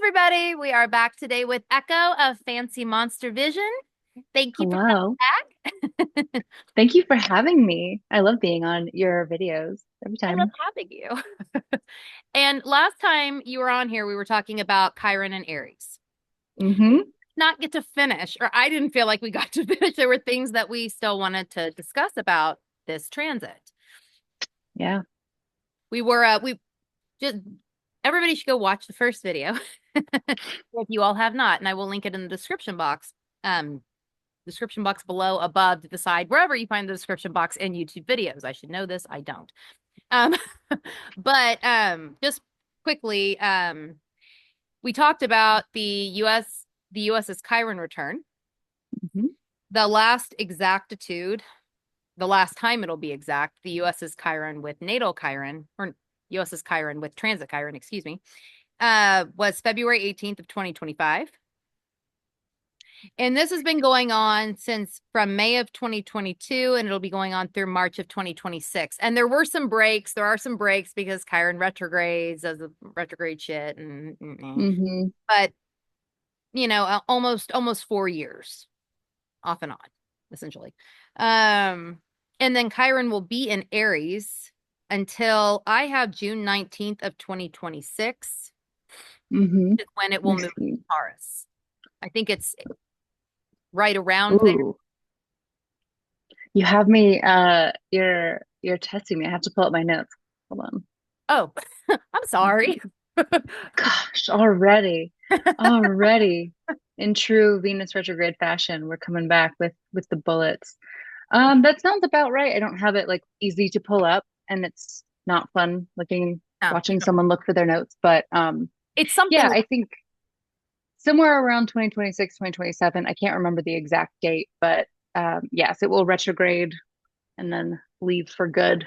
everybody. We are back today with Echo of Fancy Monster Vision. Thank you for Hello. coming back. Thank you for having me. I love being on your videos every I love time. having you. And last time you were on here, we were talking about Chiron and Aries. Hmm. Not get to finish, or I didn't feel like we got to finish. There were things that we still wanted to discuss about this transit. Yeah. We just everybody should go watch the first video if you all have not, and I will link it in the description box below, above, to the side, wherever you find the description box in YouTube videos. I should know this. I don't. Um, but just quickly, we talked about the US's Chiron return, Hmm. the last exactitude, the last time it'll be exact, the US's Chiron with natal Chiron, or US's Chiron with transit Chiron, excuse me, was February 18th of 2025. And this has been going on since from May of 2022, and it'll be going on through March of 2026. And there were some breaks. There are some breaks because Chiron retrogrades as a retrograde shit, Hmm. but almost 4 years off and on, essentially. Um, and then Chiron will be in Aries until I have June 19th of 2026, Hmm. is when it will I move to see. Taurus. I think it's right around there. Ooh. You have me you're testing me. I have to pull up my notes. Hold on. Oh, I'm sorry. Gosh, already. Already. In true Venus retrograde fashion, we're coming back with the bullets. That sounds about right. I don't have it like easy to pull up, and it's not fun No, watching someone look for their notes. But it's something yeah, like I think somewhere around 2026, 2027. I can't remember the exact date, but yes, it will retrograde and then leave for good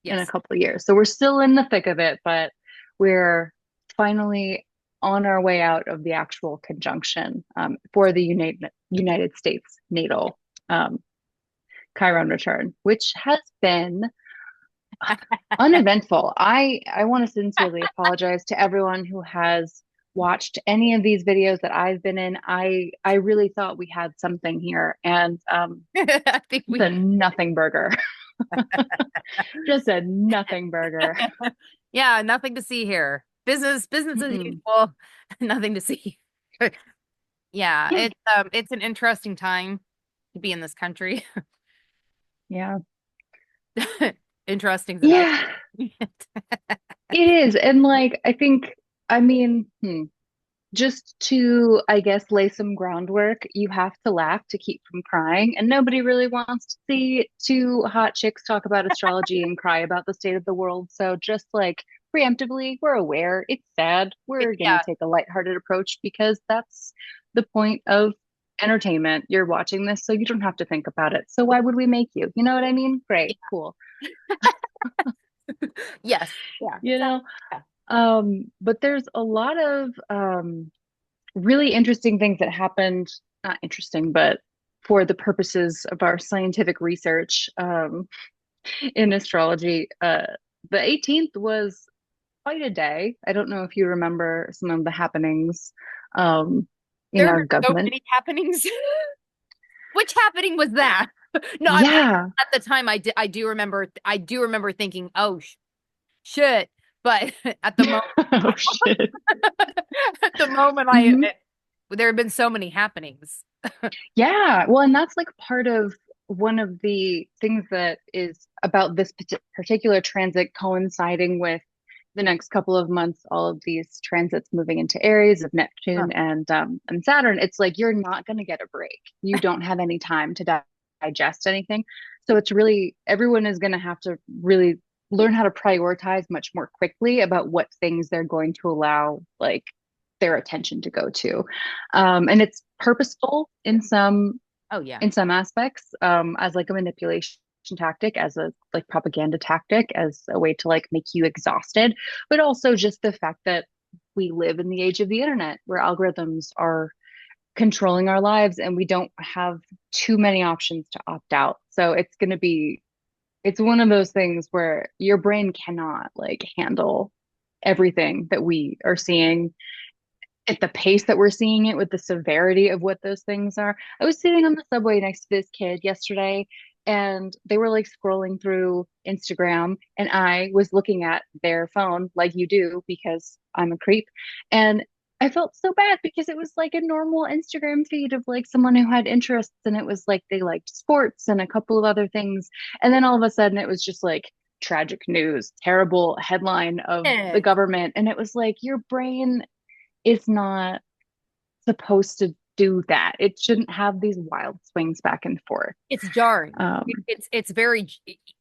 in a yes. couple of years. So we're still in the thick of it, but we're finally on our way out of the actual conjunction for the United States natal um, Chiron return, which has been uneventful. I want to sincerely apologize to everyone who has watched any of these videos that I've been in. I really thought we had something here, and I think it's we a nothing burger. Just a nothing burger. yeah, nothing to see here. Business as Mm-mm. usual. Nothing to see. Yeah, Yeah, it's an interesting time to be in this country. yeah, Interesting is a nice. yeah. It is, and like I think, I mean, just to, I guess, lay some groundwork, you have to laugh to keep from crying. And nobody really wants to see two hot chicks talk about astrology and cry about the state of the world. So just like preemptively, we're aware it's sad. We're going to Yeah, take a lighthearted approach because that's the point of entertainment. You're watching this, so you don't have to think about it. So why would we make you? You know what I mean? Great, cool. yes, yeah, You so, know? yeah. But there's a lot of really interesting things that happened, not interesting, but for the purposes of our scientific research in astrology, the 18th was quite a day. I don't know if you remember some of the happenings um, in There our are so government. many happenings. Which happening was that? No, Yeah. at the time I do remember thinking, "Oh shit." But at the moment Oh, shit. at the moment Hmm. there have been so many happenings. Yeah. Well, and that's like part of one of the things that is about this particular transit coinciding with the next couple of months, all of these transits moving into Aries of Huh. Neptune and Saturn. It's like you're not going to get a break. You don't have any time to digest anything. So it's really everyone is going to have to really learn how to prioritize much more quickly about what things they're going to allow like their attention to go to. And it's purposeful Oh yeah. in some aspects as like a manipulation tactic, as a like propaganda tactic, as a way to like make you exhausted, but also just the fact that we live in the age of the internet where algorithms are controlling our lives and we don't have too many options to opt out. So it's one of those things where your brain cannot like handle everything that we are seeing at the pace that we're seeing it with the severity of what those things are. I was sitting on the subway next to this kid yesterday and they were like scrolling through Instagram and I was looking at their phone like you do because I'm a creep. And I felt so bad because it was like a normal Instagram feed of like someone who had interests and it was like they liked sports and a couple of other things. And then all of a sudden it was just like tragic news, terrible headline of the Heck, government. And it was like your brain is not supposed to do that. It shouldn't have these wild swings back and forth. it's jarring. Um, It's very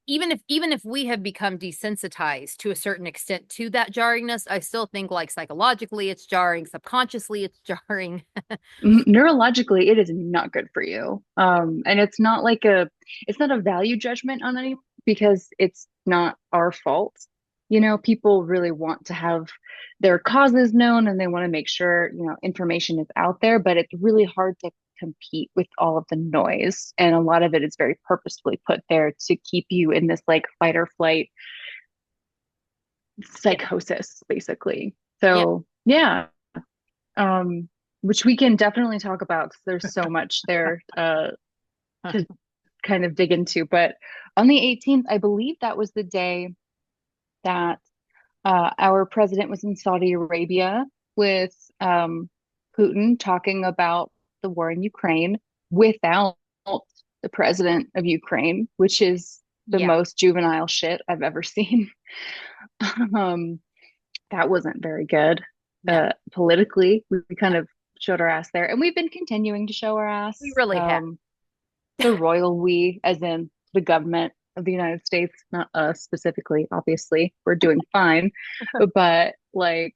even if we have become desensitized to a certain extent to that jarringness, I still think like psychologically it's jarring, subconsciously it's jarring. Neurologically, it is not good for you. And it's not a value judgment on any because it's not our fault. You know, people really want to have their causes known and they want to make sure, information is out there, but it's really hard to compete with all of the noise. And a lot of it is very purposefully put there to keep you in this like fight or flight Yeah. psychosis, basically. Yeah. So, yeah, um, which we can definitely talk about because there's so much there to kind of dig into. But on the 18th, I believe that was the day that our president was in Saudi Arabia with Putin talking about the war in Ukraine without the president of Ukraine, which is the Yeah. most juvenile shit I've ever seen. um, that wasn't very good. No. Politically, we kind of showed our ass there, and we've been continuing to show our We ass. really have. The royal we, as in the government of the United States, not us specifically, obviously, we're doing fine, but like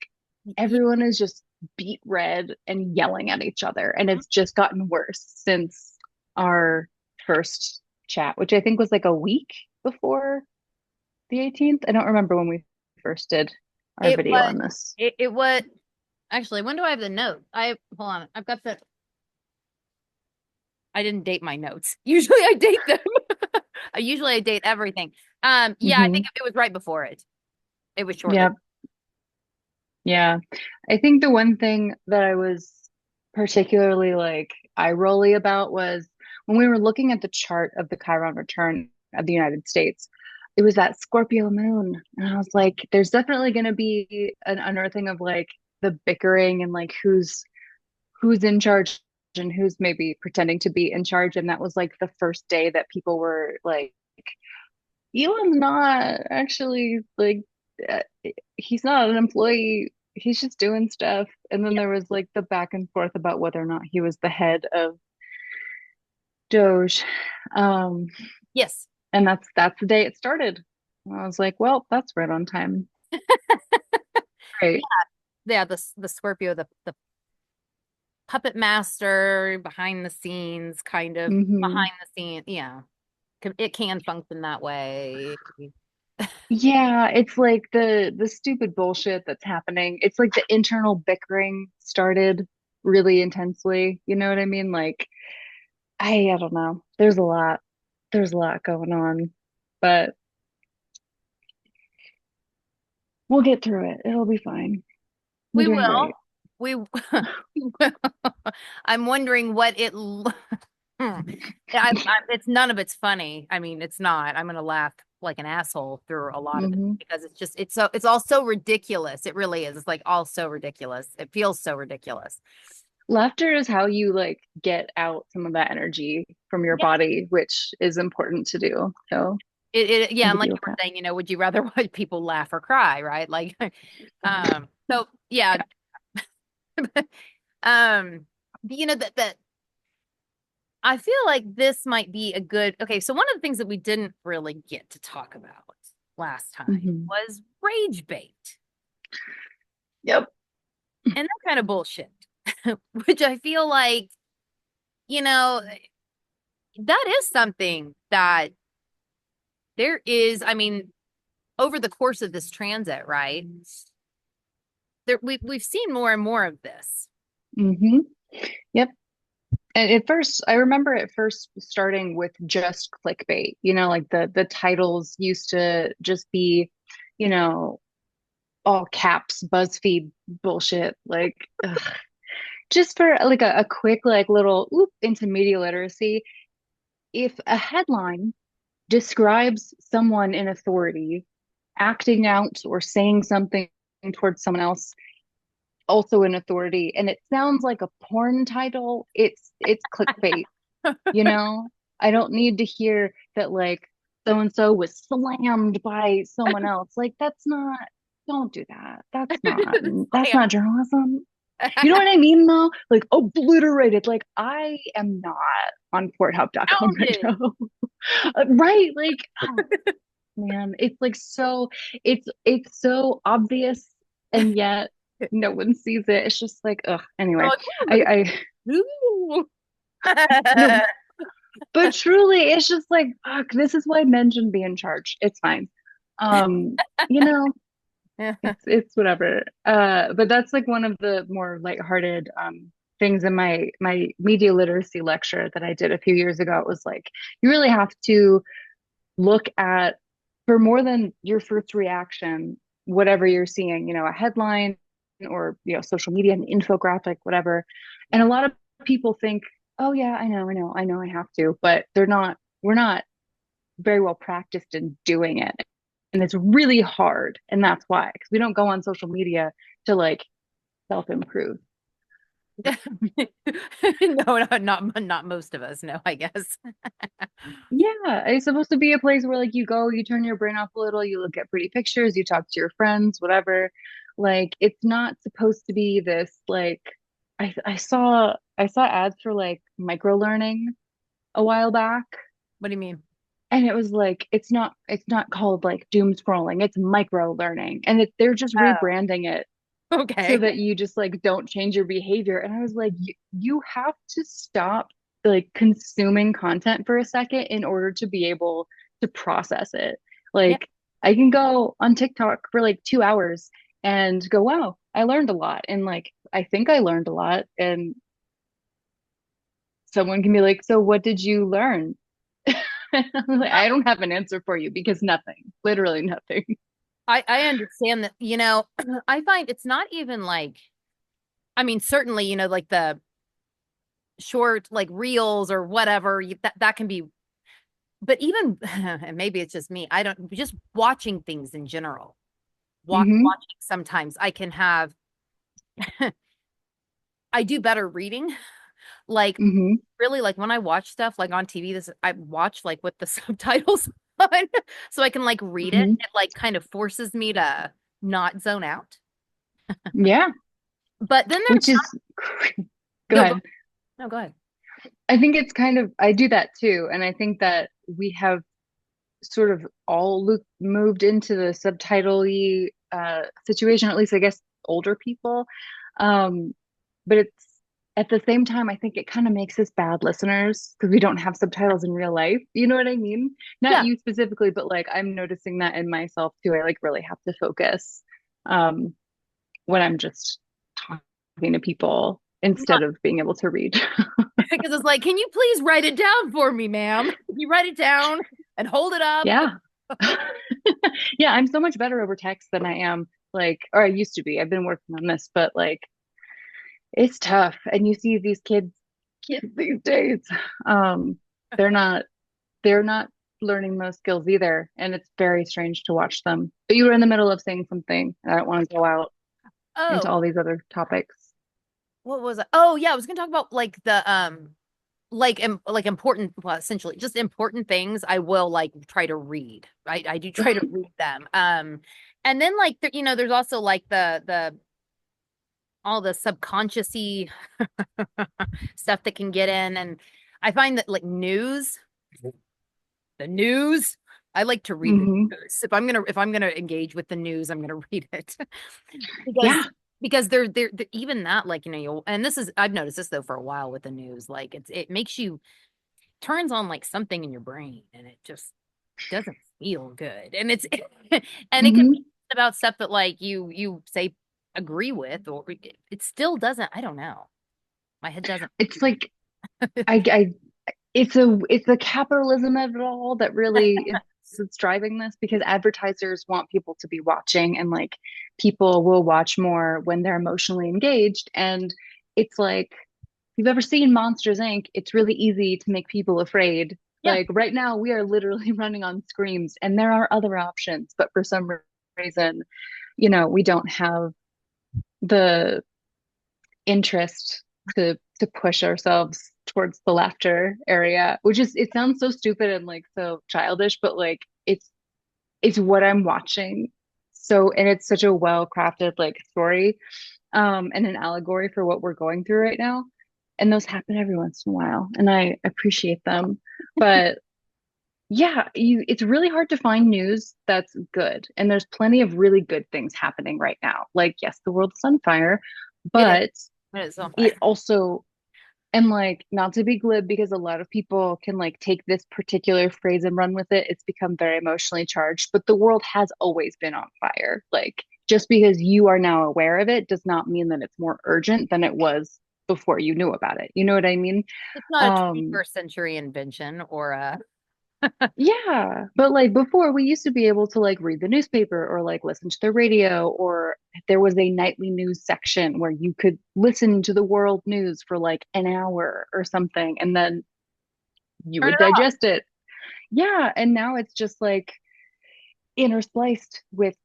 everyone is just beat red and yelling at each other, and it's just gotten worse since our first chat, which I think was like a week before the 18th. I don't remember when we first did our It video was on this. it was actually, when do I have the note? Hold on. I've got the I didn't date my notes. Usually I date them. I date everything. Yeah, I think Hmm. it was right before it. It was shortly. Yeah, yeah. I think the one thing that I was particularly like eye rolly about was when we were looking at the chart of the Chiron return of the United States, it was that Scorpio moon. And I was like, there's definitely going to be an unearthing of like the bickering and like who's in charge and who's maybe pretending to be in charge. And that was like the first day that people were like, Elon's not actually like uh, he's not an employee. He's just doing stuff. And then Yep. there was like the back and forth about whether or not he was the head of Doge. Um, Yes. and that's the day it started. I was like, well, that's right on time. Yeah. Right. Yeah, the Scorpio, the puppet master behind the scenes, kind of Hmm. behind the scene. Yeah. It can function that way. Yeah, it's like the stupid bullshit that's happening. It's like the internal bickering started really intensely. You know what I mean? Like I don't know. There's a lot going on, but we'll get through it. It'll be fine. We're We doing will. great. We I'm wondering what Hmm. It's none of it's funny. I mean, it's not. I'm gonna laugh like an asshole through a lot of it Hmm. because it's all so ridiculous. It really is. It's like all so ridiculous. It feels so ridiculous. Laughter is how you like get out some of that energy from your Yeah. body, which is important to do. So I Yeah, and can like deal you with were that. saying, would you rather watch people laugh or cry, right? Like, so yeah, Yeah. um, that I feel like this might be a good. Okay, so one of the things that we didn't really get to talk about last time Hmm. was rage bait Yep. and that kind of bullshit, which I feel like, you know, that is something that there is. I mean, over the course of this transit, right? We've seen more and more of this. Hmm. Yep. And at first, I remember at first starting with just clickbait, like the titles used to just be, you know, all caps BuzzFeed bullshit. Like, ugh. Just for like a quick like little oop into media literacy, if a headline describes someone in authority acting out or saying something towards someone else also in authority and it sounds like a porn title, it's clickbait, you know? I don't need to hear that like so and so was slammed by someone else. Like that's not, don't do that. That's Slam. not journalism. You know what I mean though? Like obliterated. Like I am not on Pornhub.com right Founded. now. Right? Like oh, man, it's like so it's so obvious and yet no one sees it. It's just like ugh. They're Anyway, like, oh, look at I ooh. no, but truly it's just like fuck, this is why men shouldn't be in charge. It's fine. You know, it's whatever. But that's like one of the more lighthearted things in my media literacy lecture that I did a few years ago. It was like you really have to look at for more than your first reaction, whatever you're seeing, you know, a headline or you know, social media, an infographic, whatever. And a lot of people think, oh yeah, I know I have to, but we're not very well practiced in doing it. And it's really hard. And that's why, because we don't go on social media to like self improve. No, not most of us. No, I guess. Yeah, it's supposed to be a place where like you go, you turn your brain off a little, you look at pretty pictures, you talk to your friends, whatever. Like it's not supposed to be this like I saw ads for like micro learning a while back What do you mean? and it was like it's not called like doom scrolling, it's micro learning and they're just Oh, rebranding it so okay. that you just like don't change your behavior. And I was like, you have to stop like consuming content for a second in order to be able to process it. Yeah. Like I can go on TikTok for like 2 hours and go, wow, I learned a lot. And like I think I learned a lot. And someone can be like, so what did you learn? I'm like, I don't have an answer for you because nothing, literally nothing. I understand that, I find it's not even like, I mean, certainly, like the short, like reels or whatever, that can be, but even, and maybe it's just me, I don't, just watching things in general, Hmm. watching sometimes I can have, I do better reading. Like, Hmm. really, like when I watch stuff like on TV, I watch like with the subtitles on so I can like read it. Hmm. It like kind of forces me to not zone out. Yeah, But then there's which is go no, go, ahead. no, go ahead. I think it's kind of, I do that too. And I think that we have sort of all moved into the subtitle-y situation, at least I guess older people. Um, but it's at the same time, I think it kind of makes us bad listeners because we don't have subtitles in real life. You know what I mean? Not Yeah. you specifically, but like I'm noticing that in myself too. I like really have to focus um, when I'm just talking to people Not instead of being able to read. because it's like, can you please write it down for me, ma'am? Can you write it down and hold it up? Yeah. Yeah, I'm so much better over text than I am like, or I used to be. I've been working on this, but like it's tough. And you see these kids these days, um, they're not they're not learning those skills either. And it's very strange to watch them. But you were in the middle of saying something, and I don't want to go out into Oh, all these other topics. what was it? Oh, yeah, I was gonna talk about like the like important, well, essentially just important things I will like try to read. I do try to read them. And then like there's also like the all the subconsciousy stuff that can get in. And I find that like the news, I like to read the Hmm. news. If I'm gonna engage with the news, I'm gonna read it. because Yeah. because they're even that, like, you'll, and this is, I've noticed this though for a while with the news, like it makes you, turns on like something in your brain and it just doesn't feel good. And it's and it could be Hmm. about stuff that like you say agree with, or it still doesn't, I don't know. My head doesn't. It's like I it's the capitalism of it all that really is that's driving this because advertisers want people to be watching and like people will watch more when they're emotionally engaged. And it's like, if you've ever seen Monsters Inc., it's really easy to make people afraid. Yeah. Like right now, we are literally running on screams and there are other options, but for some reason, we don't have the interest to push ourselves towards the laughter area, which is it sounds so stupid and like so childish, but like it's what I'm watching. So and it's such a well crafted like story and an allegory for what we're going through right now. And those happen every once in a while, and I appreciate them. But yeah, it's really hard to find news that's good. And there's plenty of really good things happening right now. Like, yes, the world's on fire, It is. but It is on it fire. also and like not to be glib because a lot of people can like take this particular phrase and run with it. It's become very emotionally charged, but the world has always been on fire. Like just because you are now aware of it does not mean that it's more urgent than it was before you knew about it. You know what I mean? It's not a Um, 21st century invention or a yeah, but like before we used to be able to like read the newspaper or like listen to the radio or there was a nightly news section where you could listen to the world news for like an hour or something and then you turn would it off. digest it. Yeah, and now it's just like interspliced with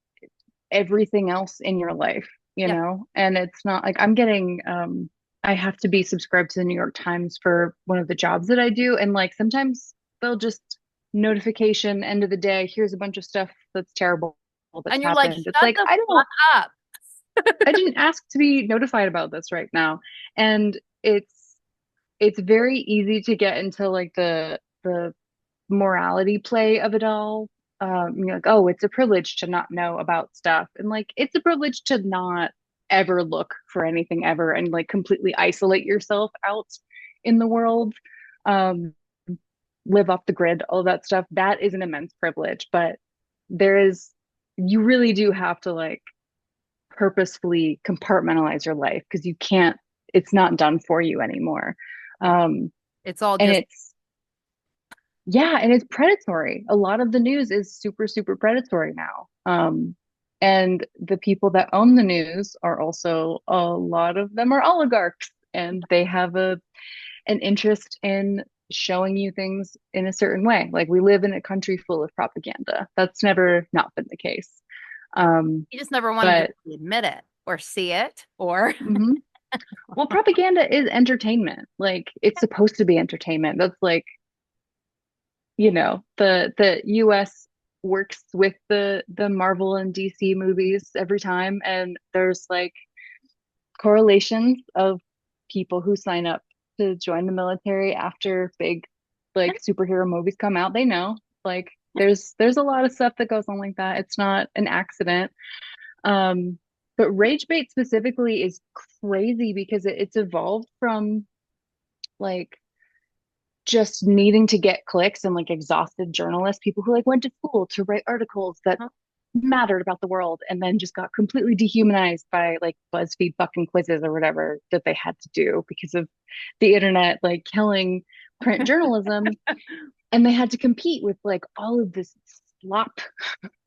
everything else in your life, Yeah. And it's not like I'm getting I have to be subscribed to the New York Times for one of the jobs that I do and like sometimes they'll just notification end of the day, here's a bunch of stuff that's terrible that's And you're like, happened. It's shut like the fuck up. I didn't ask to be notified about this right now. And it's very easy to get into like the morality play of it all. You're like, oh, it's a privilege to not know about stuff. And like, it's a privilege to not ever look for anything ever and like completely isolate yourself out in the world. Um, Live off the grid, all that stuff. That is an immense privilege, but there is, you really do have to like purposefully compartmentalize your life because you can't, it's not done for you anymore. Yeah. Um, It's all and just it's, yeah, and it's predatory. A lot of the news is super, super predatory now. And the people that own the news are also a lot of them are oligarchs, and they have an interest in showing you things in a certain way. Like we live in a country full of propaganda. That's never not been the case. Um, you just never wanted to but admit it or see it or mhm. Well, propaganda is entertainment. Like it's supposed to be entertainment. That's like the US works with the Marvel and DC movies every time and there's like correlations of people who sign up to join the military after big like superhero movies come out. They know like there's a lot of stuff that goes on like that. It's not an accident. Um but rage bait specifically is crazy because it's evolved from like just needing to get clicks and like exhausted journalists, people who like went to school to write articles that mattered about the world and then just got completely dehumanized by like BuzzFeed fucking quizzes or whatever that they had to do because of the internet like killing print journalism and they had to compete with like all of this slop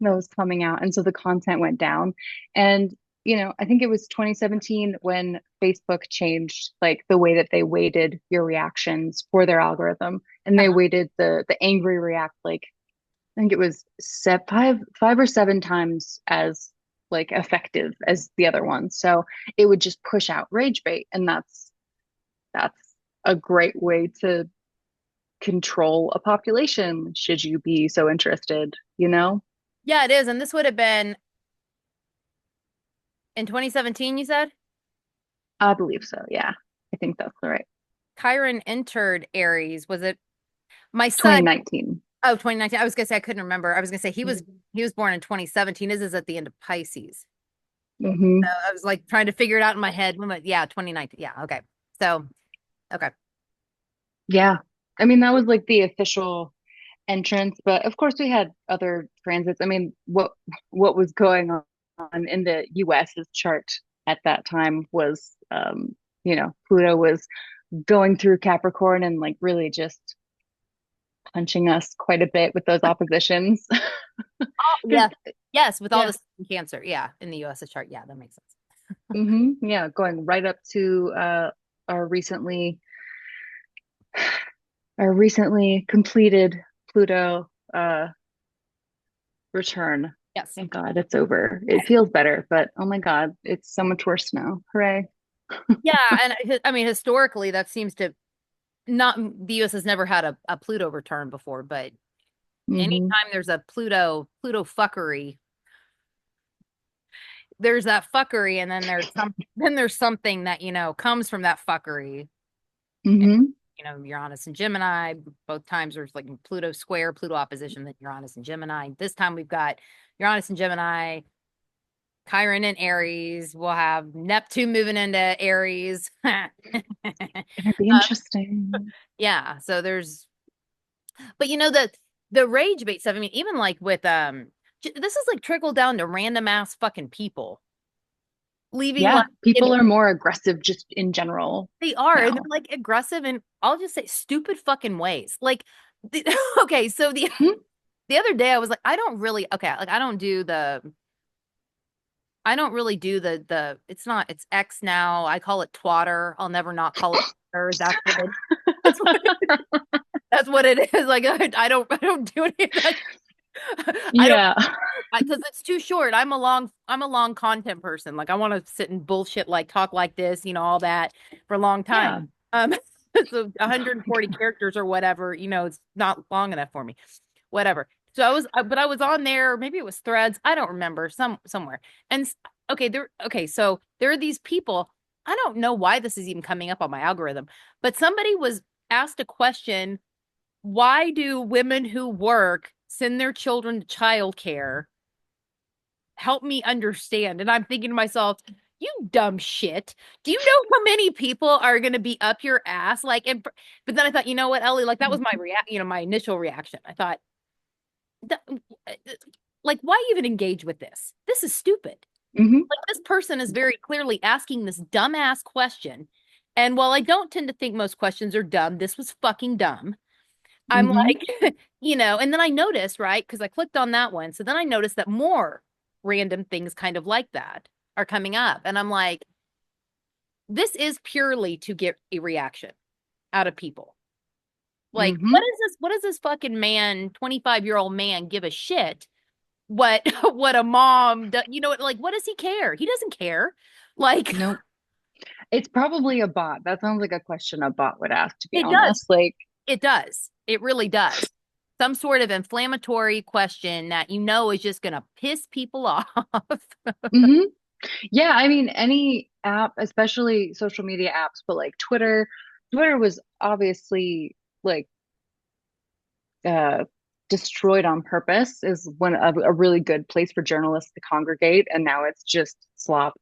that was coming out and so the content went down and I think it was 2017 when Facebook changed like the way that they weighted your reactions for their algorithm and they weighted the angry react like I think it was five or seven times as like effective as the other ones. So it would just push out rage bait, and that's a great way to control a population. Should you be so interested? yeah, it is. And this would have been in 2017, you said? I believe so. Yeah, I think that's the right. Chiron entered Aries. Was it my son? 2019. Oh, 2019. I was gonna say I couldn't remember. I was gonna say he was born in 2017. His is at the end of Pisces. So Hmm. I was like trying to figure it out in my head. Yeah, 2019. Yeah, okay. So okay. Yeah, I mean that was like the official entrance, but of course we had other transits. I mean, what was going on in the US's chart at that time was Pluto was going through Capricorn and like really just punching us quite a bit with those oppositions. Oh, Because yeah. Yes, with all yeah, this cancer. Yeah, in the US chart. Yeah, that makes sense. yeah, going right up to our recently our recently completed Pluto return. Yes. Thank God it's over. It feels better, but oh my God, it's so much worse now. Hooray. Yeah, and I mean historically that seems to not the US has never had a Pluto return before, but Hmm. anytime there's a Pluto fuckery, there's that fuckery and then there's something that, comes from that fuckery. And, Hmm. Uranus and Gemini, both times there's like Pluto square, Pluto opposition, then Uranus and Gemini. This time we've got Uranus and Gemini, Chiron and Aries. We'll have Neptune moving into Aries. It'd be interesting. Yeah, so there's but the rage bait stuff, I mean, even like with this is like trickled down to random ass fucking people leaving like Yeah, in people are more aggressive just in general they are and they're now. like aggressive and I'll just say stupid fucking ways. Like okay, so Hmm. the other day I was like, I don't really okay, like I don't really do the it's X now. I call it twatter. I'll never not call it twatter. That's what that's what it is. Like I don't do any of that. I don't Yeah. because it's too short. I'm a long content person. Like I want to sit and bullshit like talk like this, all that for a long time. Yeah. Um so Oh 140 my characters or whatever, it's not long enough for me. Whatever. So but I was on there, maybe it was Threads, I don't remember, somewhere. And okay, so there are these people, I don't know why this is even coming up on my algorithm, but somebody was asked a question, why do women who work send their children to childcare? Help me understand. And I'm thinking to myself, you dumb shit. Do you know how many people are going to be up your ass? But then I thought, you know what, Ellie, like that was my initial reaction. I thought, like, why even engage with this? This is stupid. God. Like, this person is very clearly asking this dumbass question. And while I don't tend to think most questions are dumb, this was fucking dumb. I'm Hmm. like, and then I noticed, right? Because I clicked on that one. So then I noticed that more random things kind of like that are coming up. And I'm like, this is purely to get a reaction out of people. Like, Hmm. what does this fucking man, 25-year-old man give a shit what what a mom does, like what does he care? He doesn't care. Like Nope. It's probably a bot. That sounds like a question a bot would ask, to be it does. honest. Like, It does. It really does. Some sort of inflammatory question that is just going to piss people off. hmm yeah, I mean, any app, especially social media apps, but like Twitter was obviously like uh destroyed on purpose is one of a really good place for journalists to congregate, and now it's just slop.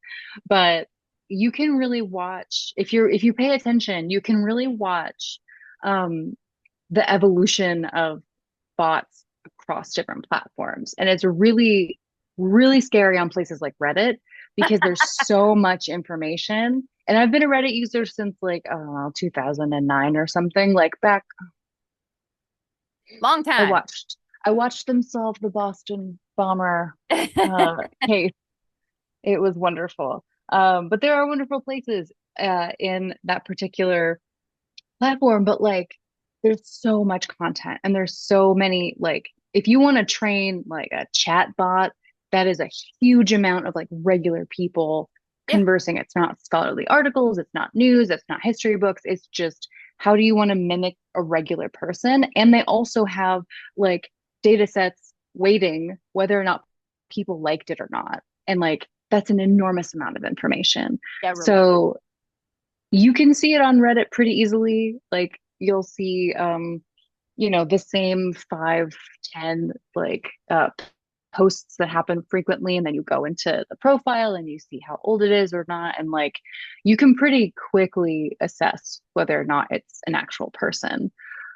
But you can really watch if you pay attention, you can really watch um the evolution of bots across different platforms. And it's really, really scary on places like Reddit because there's so much information. And I've been a Reddit user since like, I don't know, 2009 or something. Like back, Long I time. watched, I watched them solve the Boston bomber case. It was wonderful. But there are wonderful places in that particular platform, but like there's so much content and there's so many like if you want to train like a chat bot, that is a huge amount of like regular people Yeah. conversing. It's not scholarly articles, it's not news, it's not history books, it's just how do you want to mimic a regular person? And they also have like data sets waiting whether or not people liked it or not. And like that's an enormous amount of information. Yeah, it really. So you can see it on Reddit pretty easily. Like you'll see the same 5, 10 like posts that happen frequently, and then you go into the profile and you see how old it is or not. And like you can pretty quickly assess whether or not it's an actual person.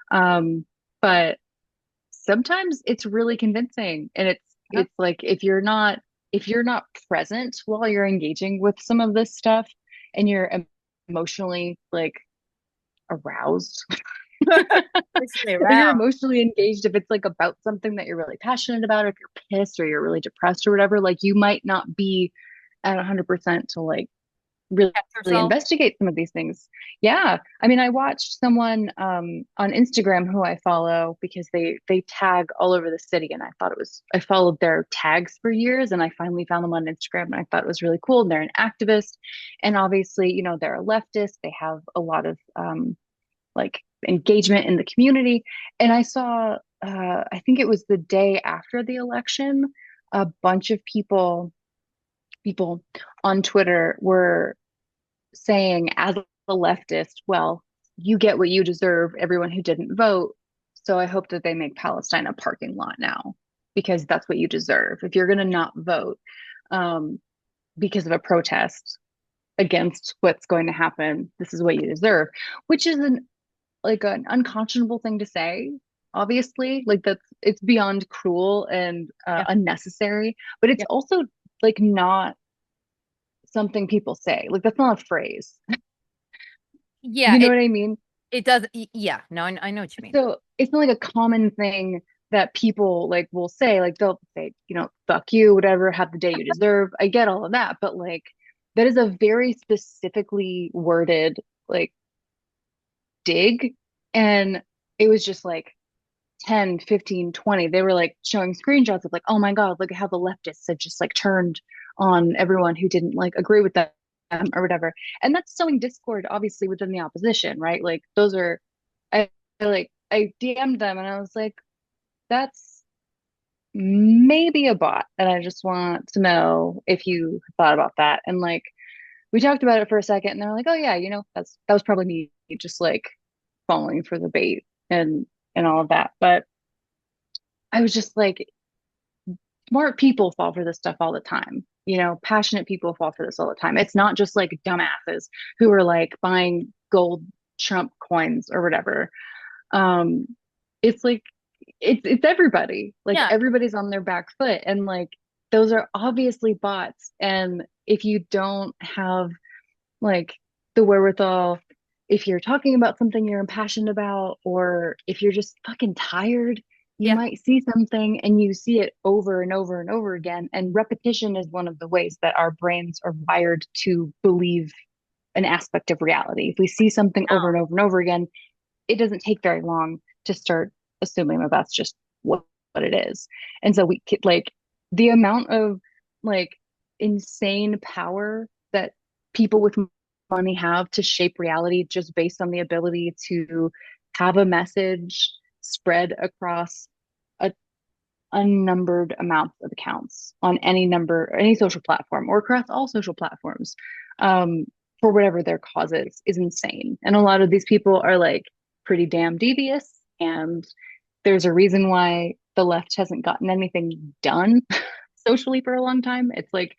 But sometimes it's really convincing. And Uh-huh. it's like if you're not present while you're engaging with some of this stuff and you're emotionally like aroused Push me If you're around. emotionally engaged, if it's like about something that you're really passionate about, or if you're pissed or you're really depressed or whatever, like you might not be at 100% to like really Catch yourself. investigate some of these things. Yeah. I mean, I watched someone on Instagram who I follow because they tag all over the city, and I thought it was I followed their tags for years, and I finally found them on Instagram, and I thought it was really cool. And they're an activist, and obviously, they're a leftist. They have a lot of like engagement in the community. And I saw I think it was the day after the election, a bunch of people on Twitter were saying, as a leftist, well, you get what you deserve, everyone who didn't vote. So I hope that they make Palestine a parking lot now because that's what you deserve. If you're going to not vote um, because of a protest against what's going to happen, this is what you deserve, which is an unconscionable thing to say. Obviously, like it's beyond cruel and Yeah. unnecessary, but it's Yeah. also like not something people say. Like that's not a phrase. Yeah. You know It what I mean? it does. Yeah. No, I know what you mean. So it's not like a common thing that people like will say, like they'll say, fuck you, whatever, have the day you deserve. I get all of that, but like that is a very specifically worded like dig. And it was just like 10, 15, 20. They were like showing screenshots of like, oh my God, look at how the leftists have just like turned on everyone who didn't like agree with them or whatever. And that's sowing discord, obviously, within the opposition, right? Like those are I DM'd them and I was like, that's maybe a bot. And I just want to know if you thought about that. And like we talked about it for a second and they're like, oh yeah, that was probably me just like falling for the bait and all of that. But I was just like, smart people fall for this stuff all the time. Passionate people fall for this all the time. It's not just like dumbasses who are like buying gold Trump coins or whatever. Um, it's like it's everybody. Like Yeah. everybody's on their back foot, and like those are obviously bots. And if you don't have like the wherewithal, if you're talking about something you're impassioned about, or if you're just fucking tired, you Yeah. might see something and you see it over and over and over again. And repetition is one of the ways that our brains are wired to believe an aspect of reality. If we see something over and over and over again, it doesn't take very long to start assuming that that's just what it is. And so we like the amount of like insane power that people with money have to shape reality just based on the ability to have a message spread across a unnumbered amounts of accounts on any social platform or across all social platforms um, for whatever their cause is insane. And a lot of these people are like pretty damn devious. And there's a reason why the left hasn't gotten anything done socially for a long time. It's like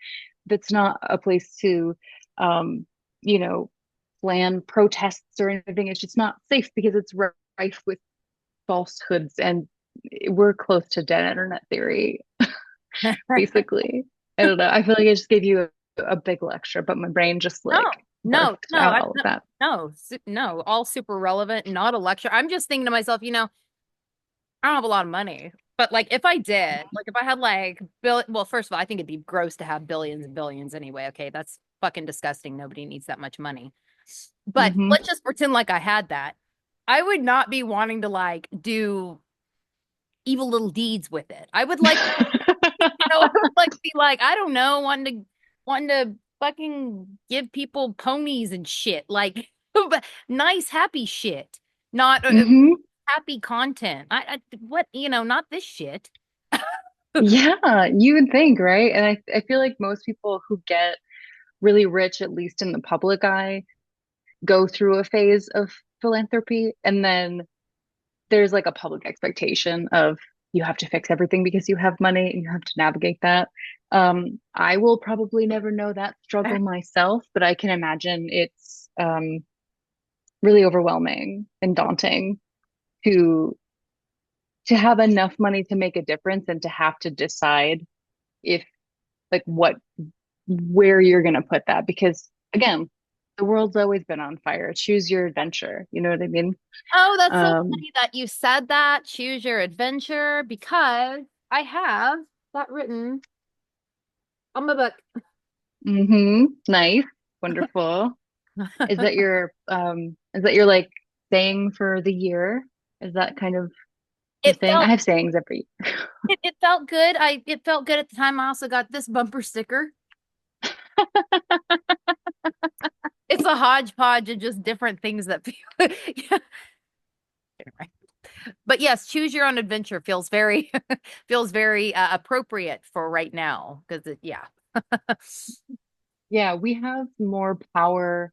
that's not a place to, um, you know, plan protests or anything. It's just not safe because it's rife with falsehoods, and we're close to dead internet theory, basically. I don't know. I feel like I just gave you a big lecture, but my brain just No, like no, barfed no, out all of that. no, all super relevant, not a lecture. I'm just thinking to myself, I don't have a lot of money, but like if I did, like if I had like well, first of all, I think it'd be gross to have billions and billions anyway. Okay, that's fucking disgusting. Nobody needs that much money. But Mm-hmm. let's just pretend like I had that. I would not be wanting to like do evil little deeds with it. I would like, I would like be like, I don't know, wanting to fucking give people ponies and shit, like nice, happy shit, not hmm happy content. What, not this shit. Yeah, you would think, right? And I feel like most people who get really rich, at least in the public eye, go through a phase of philanthropy, and then there's like a public expectation of you have to fix everything because you have money and you have to navigate that. I will probably never know that struggle myself, but I can imagine it's really overwhelming and daunting to to have enough money to make a difference and to have to decide if like what where you're going to put that because again the world's always been on fire. Choose your adventure. You know what I mean? Oh, that's so Um, funny that you said that. Choose your adventure because I have that written on my book. nice, wonderful. Is that your like saying for the year? Is that kind of your It thing? I felt have sayings every year. it felt good. It felt good at the time. I also got this bumper sticker. It's a hodgepodge of just different things that people. Yeah. Anyway. But yes, choose your own adventure feels very feels very appropriate for right now because yeah. Yeah, we have more power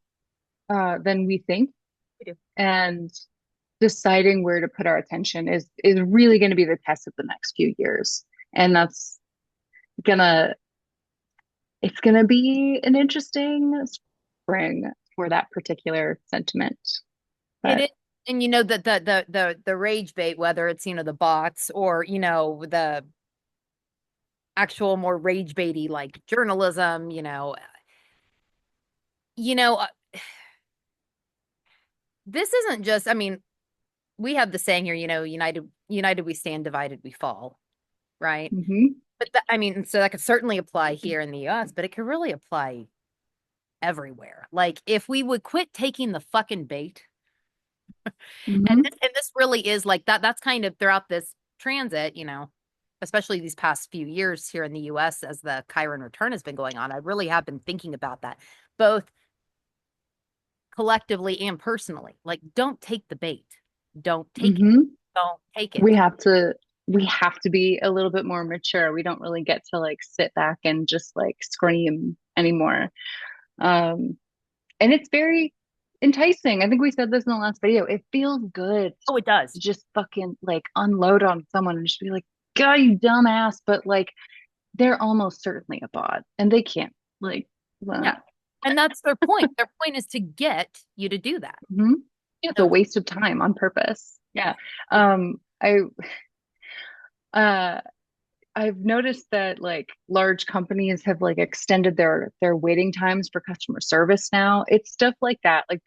than we think, We do. and deciding where to put our attention is really going to be the test of the next few years. And that's gonna it's gonna be an interesting spring for that particular sentiment. It But is, and you know that the rage bait, whether it's the bots or the actual more rage baity like journalism, you know, uh, this isn't just. I mean, we have the saying here, united we stand, divided we fall, right? mhm, But I mean, so that could certainly apply here in the U.S., but it could really apply everywhere. Like if we would quit taking the fucking bait, and mhm. this really is like that. That's kind of throughout this transit, especially these past few years here in the US as the Chiron return has been going on. I really have been thinking about that, both collectively and personally. Like, don't take the bait. Don't take it. Mhm. Don't take we it. have to we have to be a little bit more mature. We don't really get to like sit back and just like scream anymore. Um, and it's very enticing. I think we said this in the last video. It feels good Oh, it does. to just fucking like unload on someone and just be like, God, you dumbass. But like they're almost certainly a bot and they can't like Yeah. And that's their point. Their point is to get you to do that. mhm. It's a So waste of time on purpose. Yeah. I uh I've noticed that like large companies have like extended their waiting times for customer service now. It's stuff like that. Like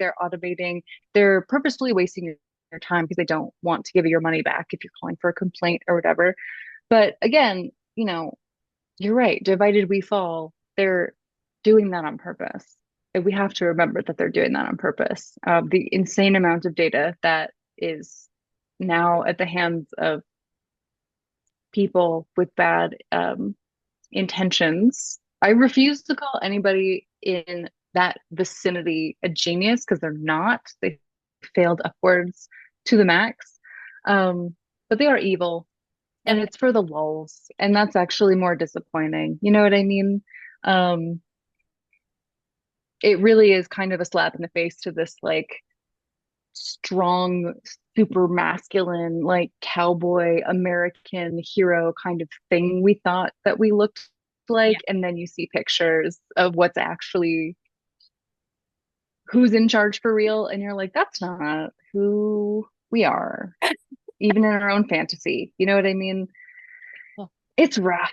they're purposefully wasting your time because they don't want to give you your money back if you're calling for a complaint or whatever. But again, you're right. Divided we fall. They're doing that on purpose. And we have to remember that they're doing that on purpose. The insane amount of data that is now at the hands of people with bad intentions. I refuse to call anybody in that vicinity a genius because they're not. They failed upwards to the max. But they are evil and yep. it's for the lulls. And that's actually more disappointing. You know what I mean? Um, it really is kind of a slap in the face to this like strong, super masculine, like cowboy American hero kind of thing we thought that we looked Yeah. like. And then you see pictures of what's actually who's in charge for real. And you're like, that's not who we are, even in our own fantasy. You know what I mean? Well, It's rough.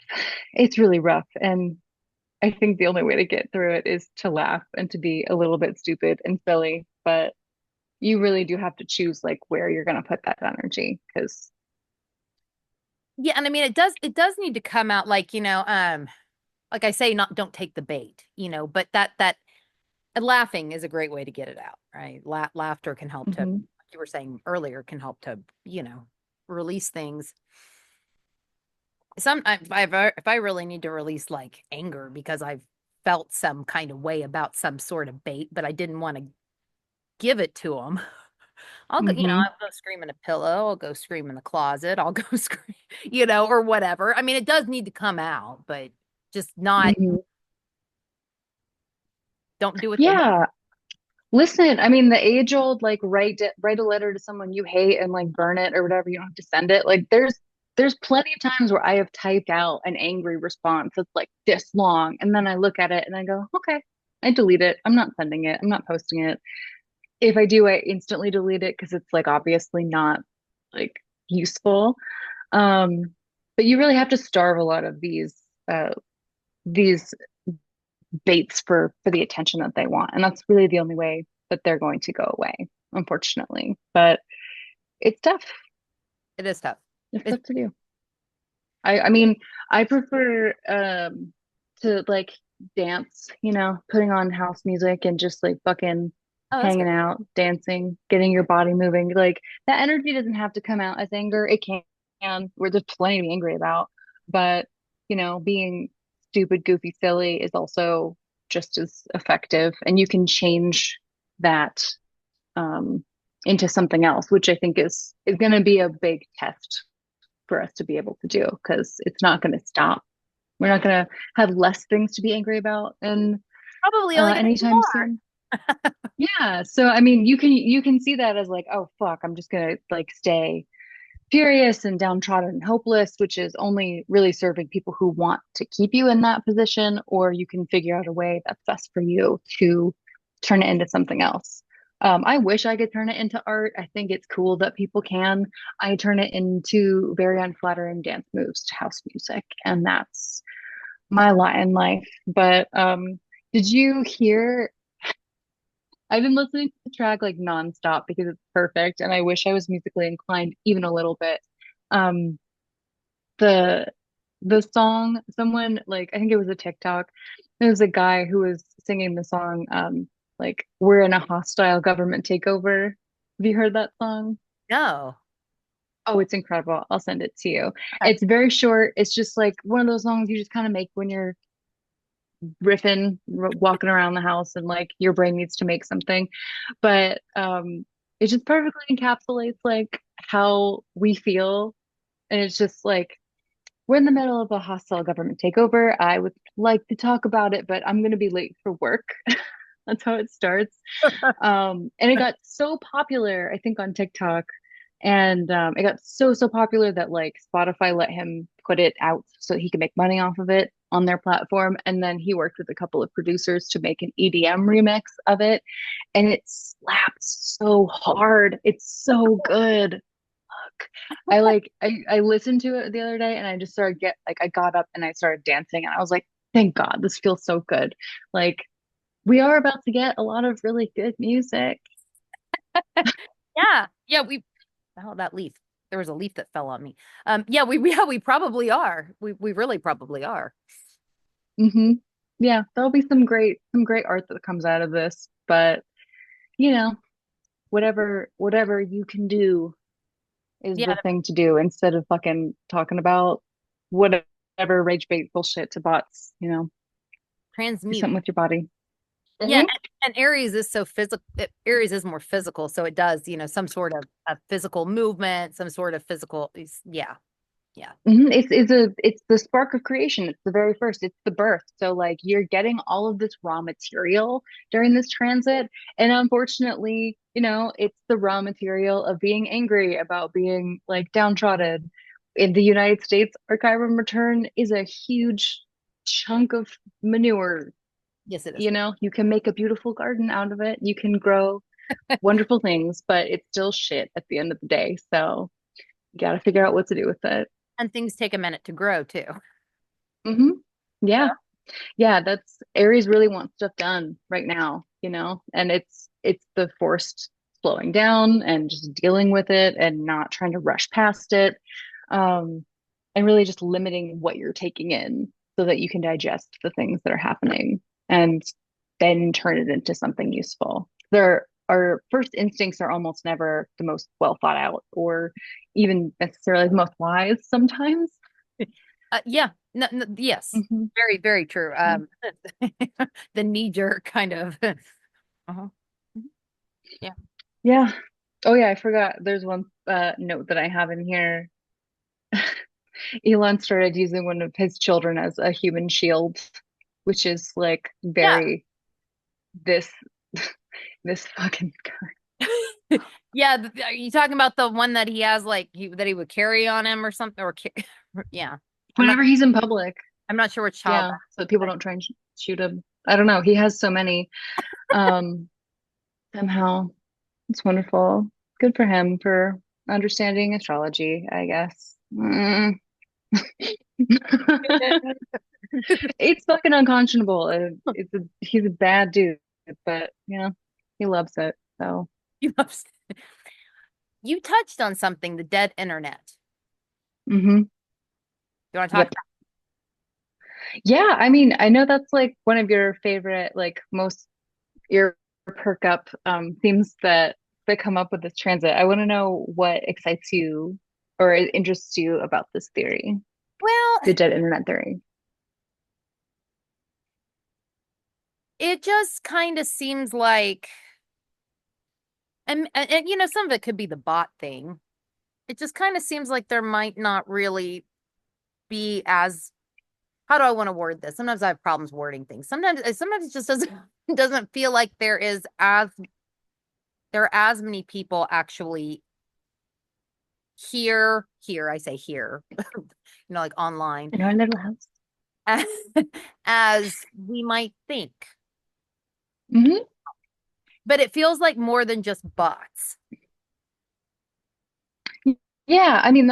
It's really rough. And I think the only way to get through it is to laugh and to be a little bit stupid and silly. But you really do have to choose like where you're going to put that energy because yeah, and I mean it does need to come out like I say, not don't take the bait, but that laughing is a great way to get it out, right? Laughter can help to, mm-hmm, like you were saying earlier, can help to, release things. If I really need to release like anger because I've felt some kind of way about some sort of bait, but I didn't want to give it to them. I'll go, mm-hmm, I'll go scream in a pillow. I'll go scream in the closet. I'll go scream, or whatever. I mean, it does need to come out, but just not, mm-hmm. don't do what they want. Yeah. Listen, I mean, the age old like write a letter to someone you hate and like burn it or whatever. You don't have to send it. Like there's plenty of times where I have typed out an angry response that's like this long, and then I look at it and I go, okay, I delete it. I'm not sending it. I'm not posting it. If I do, I instantly delete it because it's like obviously not like useful. Um, but you really have to starve a lot of these baits for the attention that they want. And that's really the only way that they're going to go away, unfortunately. But it's tough. It is tough. It's It's, tough to do. I mean, I prefer to like dance, putting on house music and just like fucking oh, that's hanging good. out, dancing, getting your body moving. Like that energy doesn't have to come out as anger. It can, where there's plenty to be angry about. But, being stupid, goofy, silly is also just as effective. And you can change that um into something else, which I think is going to be a big test for us to be able to do because it's not going to stop. We're not going to have less things to be angry about and Probably only gonna be anytime more. soon. Yeah. So I mean, you can see that as like, oh fuck, I'm just gonna like stay furious and downtrodden and hopeless, which is only really serving people who want to keep you in that position, or you can figure out a way that's best for you to turn it into something else. I wish I could turn it into art. I think it's cool that people can. I turn it into very unflattering dance moves to house music, and that's my lot in life. But did you hear? I've been listening to the track like nonstop because it's perfect, and I wish I was musically inclined even a little bit. Um, the the song, someone like I think it was a TikTok. There was a guy who was singing the song, like "We're in a hostile government takeover." Have you heard that song? No. Oh, it's incredible. I'll send it to you. Okay. It's very short. It's just like one of those songs you just kind of make when you're riffing, walking around the house, and like your brain needs to make something. But it just perfectly encapsulates like how we feel. And it's just like we're in the middle of a hostile government takeover. I would like to talk about it, but I'm going to be late for work. That's how it starts. And it got so popular, I think, on TikTok. And it got so popular that like Spotify let him put it out so he could make money off of it on their platform. And then he worked with a couple of producers to make an EDM remix of it. And it slaps so hard. It's so good. I listened to it the other day and I just started I got up and I started dancing and I was like, thank God, this feels so good. Like we are about to get a lot of really good music. Yeah. Yeah, oh, that leaf. There was a leaf that fell on me. Yeah, we probably are. We really probably are. Hmm. Yeah, there'll be some great art that comes out of this, but you know, whatever you can do is Yeah, the thing to do instead of fucking talking about whatever rage bait bullshit to bots, do transmute. something with your body. Yeah, Hmm. and Aries is so physical. Aries is more physical, so it does, some sort of a physical movement, some sort of physical. Yeah, yeah, It's the spark of creation. It's the very first. It's the birth. So like you're getting all of this raw material during this transit, and unfortunately, it's the raw material of being angry about being like downtrodden. In the United States, our Chiron return is a huge chunk of manure. yes, it is. You can make a beautiful garden out of it. You can grow wonderful things, but it's still shit at the end of the day. So you got to figure out what to do with it. And things take a minute to grow too. Hmm. So, Yeah. Yeah, that's Aries really wants stuff done right now, and it's the forced slowing down and just dealing with it and not trying to rush past it. Um, and really just limiting what you're taking in so that you can digest the things that are happening and then turn it into something useful. Our first instincts are almost never the most well thought out or even necessarily the most wise sometimes. yeah, no, no, yes, Hmm. very, very true. The knee jerk kind of. Uh-huh. Mhm. Yeah, Yeah. Oh yeah, I forgot. There's one note that I have in here. Elon started using one of his children as a human shield, which is like yeah, very this this fucking yeah. Are you talking about the one that he has, like that he would carry on him or something, yeah. I'm not. whenever he's in public. I'm not sure which child Yeah, so that people that. don't try and shoot him. I don't know. He has so many. Um, somehow it's wonderful. Good for him for understanding astrology, I guess. Mm. It's fucking unconscionable. And he's a bad dude, but he loves it. So, You love- you touched on something, the dead internet. hmm You want to talk yep. about Yeah, I mean, I know that's like one of your favorite, like most ear perk up themes that come up with this transit. I want to know what excites you or interests you about this theory, well, the dead internet theory. it just kind of seems like and you know, some of it could be the bot thing. It just kind of seems like there might not really be as how do I want to word this? Sometimes I have problems wording things. Sometimes it just doesn't doesn't feel like there are as many people actually here I say here, like online In our little house. as, as we might think. hmm But it feels like more than just bots. Yeah, I mean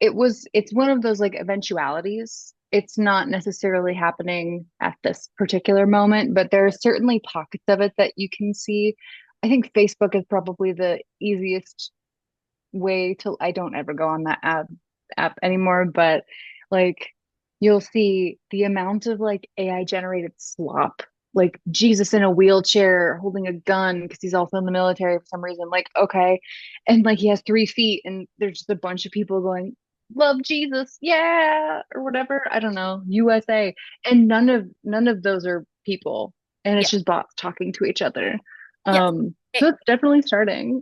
it's one of those like eventualities. It's not necessarily happening at this particular moment, but there are certainly pockets of it that you can see. I think Facebook is probably the easiest way to I don't ever go on that app anymore, but like you'll see the amount of like AI generated slop, like Jesus in a wheelchair holding a gun because he's also in the military for some reason. Like, okay. And like he has 3 feet and there's just a bunch of people going, love Jesus, yeah, or whatever. I don't know, USA. And none of those are people. And Yeah. it's just bots talking to each other. Yes. So it's definitely starting.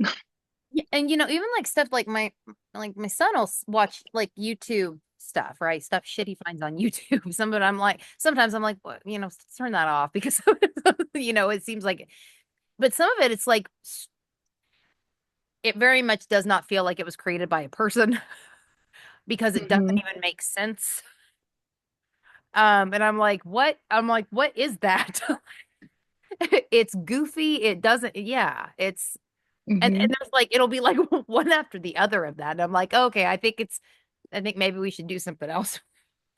Yeah, and even like stuff like my son will watch like YouTube stuff, right? Stuff shit he finds on YouTube. Sometimes I'm like, what, turn that off because it seems like but some of it it's like it very much does not feel like it was created by a person because it doesn't hmm even make sense. And I'm like, what? I'm like, what is that? It's goofy. It doesn't, yeah, it's and hmm there's like it'll be like one after the other of that. And I'm like, okay, I think maybe we should do something else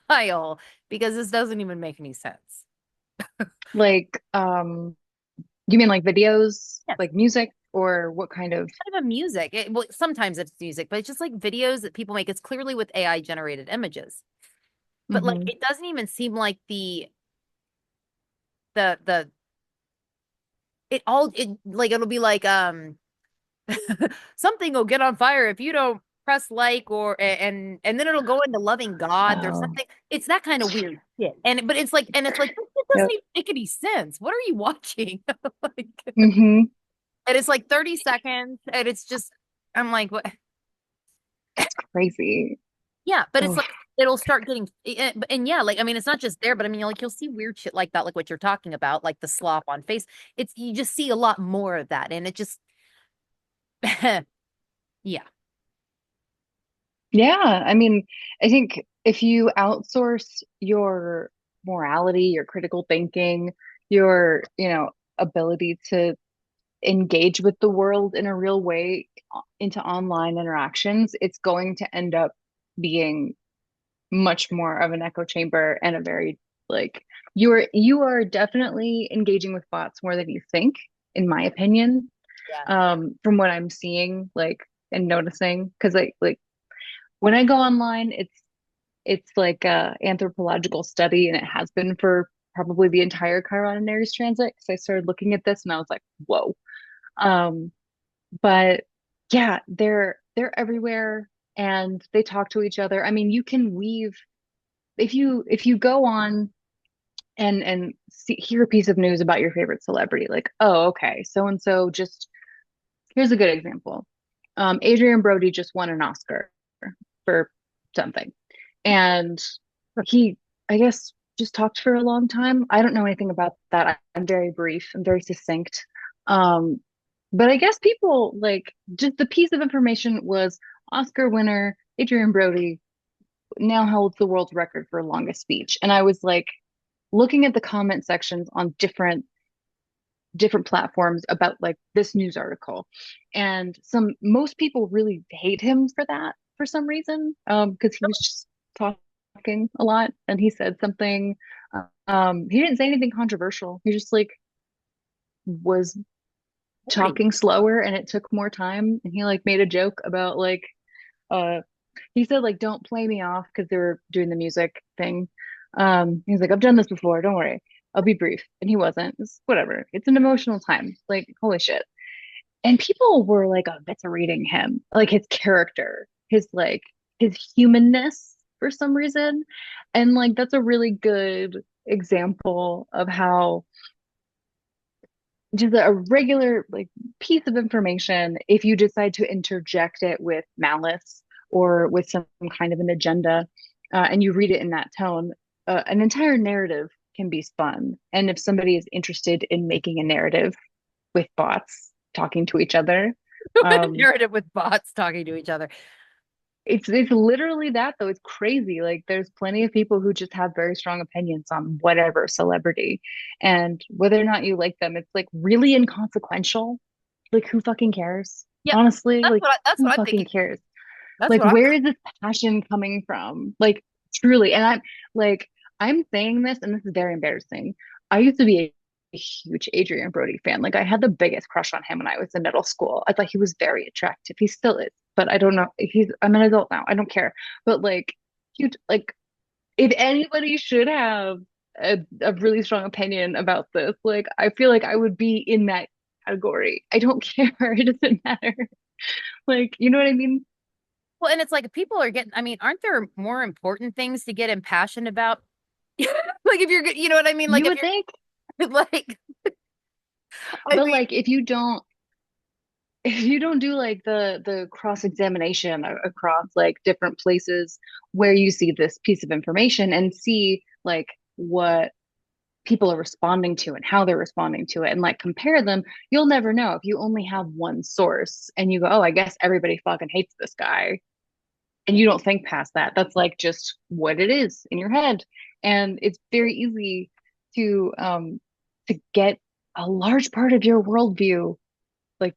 while because this doesn't even make any sense. Like, you mean like videos, Yes, like music, or what kind of? kind of a music. Well, sometimes it's music, but it's just like videos that people make. It's clearly with AI generated images, but like hmm it doesn't even seem like the it like it'll be like something will get on fire if you don't press like and then it'll go into loving God. There's Oh, something. It's that kind of weird shit. But it's like it doesn't yep. even make any sense. What are you watching? Like, hmm and it's like 30 seconds, and it's just I'm like, what? It's crazy. Yeah, but it's Oh, like it'll start getting and yeah, like I mean, it's not just there, but I mean, like you'll see weird shit like that, like what you're talking about, like the slop on face. It's you just see a lot more of that, and it just yeah. yeah. I mean, I think if you outsource your morality, your critical thinking, your, ability to engage with the world in a real way into online interactions, it's going to end up being much more of an echo chamber and a very like you are definitely engaging with bots more than you think, in my opinion. Yeah. From what I'm seeing, like and noticing, because like when I go online, it's like a anthropological study, and it has been for probably the entire Chiron and Aries transit. Because I started looking at this and I was like, whoa. Um, but yeah, they're everywhere and they talk to each other. I mean, you can weave if you go on and hear a piece of news about your favorite celebrity, like, oh, okay, so and so just here's a good example. Adrian Brody just won an Oscar for something, and he, I guess, just talked for a long time. I don't know anything about that. I'm very brief. I'm very succinct. Um, but I guess people like just the piece of information was Oscar winner Adrian Brody now holds the world's record for longest speech. And I was like looking at the comment sections on different platforms about like this news article. And most people really hate him for that for some reason. Because he was just talking. talking a lot, and he said something. He didn't say anything controversial. He just like was Boring. talking slower, and it took more time. And he like made a joke about like uh he said like don't play me off because they were doing the music thing. He's like, I've done this before, don't worry, I'll be brief. And he wasn't. It's whatever. It's an emotional time. Like, holy shit. And people were like reading him, like his character, his humanness for some reason. And like that's a really good example of how just a regular like piece of information, if you decide to interject it with malice or with some kind of an agenda, and you read it in that tone, an entire narrative can be spun. And if somebody is interested in making a narrative with bots talking to each other, um, Narrative with bots talking to each other. it's literally that though. It's crazy. Like there's plenty of people who just have very strong opinions on whatever celebrity, and whether or not you like them, it's like really inconsequential. Like who fucking cares? Yeah, Honestly, like that's who what I'm fucking thinking. cares? That's Like what I'm where is this passion coming from? Like truly, and like I'm saying this, and this is very embarrassing. I used to be a huge Adrian Brody fan. Like I had the biggest crush on him when I was in middle school. I thought he was very attractive. He still is, but I don't know. I'm an adult now. I don't care. But like huge, like if anybody should have a really strong opinion about this, like I feel like I would be in that category. I don't care. It doesn't matter. Like, you know what I mean? well, and it's like people are getting, I mean, aren't there more important things to get impassioned about? Like if you're, you know what I mean? Like You if would think, you're like, I but mean, like if you don't do like the cross examination across like different places where you see this piece of information and see like what people are responding to and how they're responding to it and like compare them, you'll never know if you only have one source and you go, oh, I guess everybody fucking hates this guy. And you don't think past that. That's like just what it is in your head. And it's very easy to get a large part of your worldview like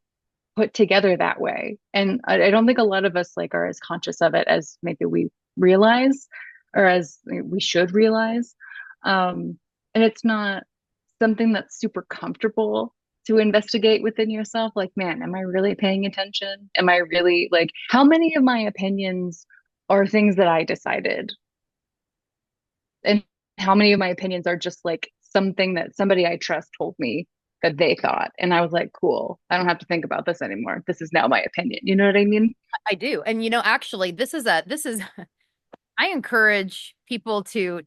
put together that way. And I don't think a lot of us like are as conscious of it as maybe we realize or as we should realize. And it's not something that's super comfortable to investigate within yourself. Like, man, am I really paying attention? Am I really like, how many of my opinions are things that I decided? And how many of my opinions are just like something that somebody I trust told me that they thought? And I was like, cool, I don't have to think about this anymore. This is now my opinion. You know what I mean? I do. And you know, actually, this is I encourage people to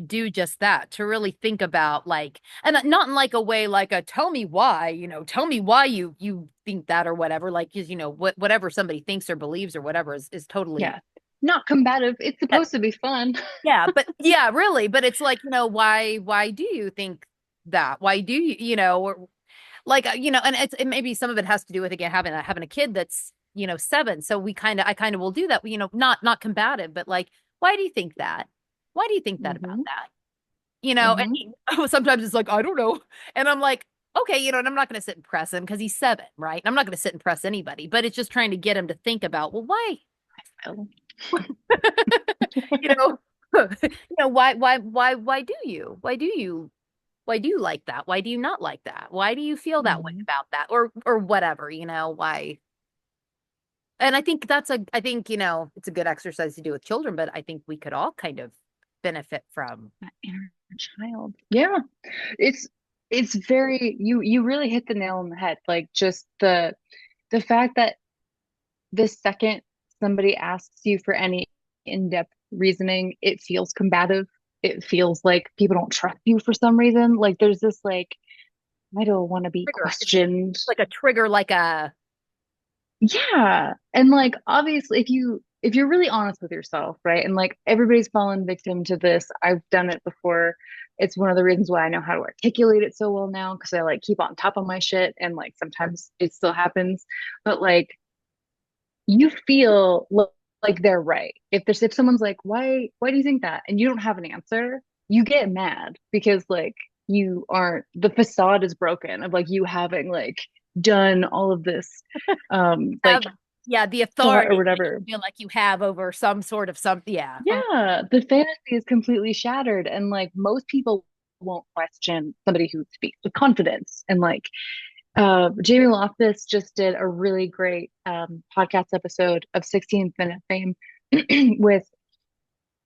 do just that, to really think about like, and not in like a way like a tell me why, tell me why you think that or whatever. Like, 'cause, whatever somebody thinks or believes or whatever is totally Yeah. Not combative. It's yeah, supposed to be fun. yeah, but yeah, really, but it's like, why do you think that? Why do you, or like, and maybe some of it has to do with again having a kid that's 7, so I kind of will do that, not combative, but like, why do you think that? Why do you think that about Hmm. that? And Hmm. sometimes it's like, I don't know. And I'm like, okay, and I'm not going to sit and press him because he's 7, right? And I'm not going to sit and press anybody, but it's just trying to get him to think about, well, why? So, you know, why do you? Why do you like that? Why do you not like that? Why do you feel that way mhm. about that? Or whatever, why? And I think, it's a good exercise to do with children, but I think we could all kind of benefit from. That inner child. Yeah. It's it's very you really hit the nail on the head. Like just the fact that the second somebody asks you for any in-depth reasoning, it feels combative. It feels like people don't trust you for some reason. Like there's this like, I don't want to be Trigger. It's questioned. like a trigger, like a Yeah. And like obviously if you're really honest with yourself, right? And like everybody's fallen victim to this. I've done it before. It's one of the reasons why I know how to articulate it so well now because I like keep on top of my shit and like sometimes it still happens. But like you feel like they're right. If someone's like, why do you think that? And you don't have an answer, you get mad because like you aren't the facade is broken of like you having like done all of this like have. Yeah, the thought or authority that you whatever. feel like you have over some sort of something. Yeah. Yeah, the fantasy is completely shattered. And like most people won't question somebody who speaks with confidence. And like Jamie Loftus just did a really great podcast episode of 16th Minute Fame with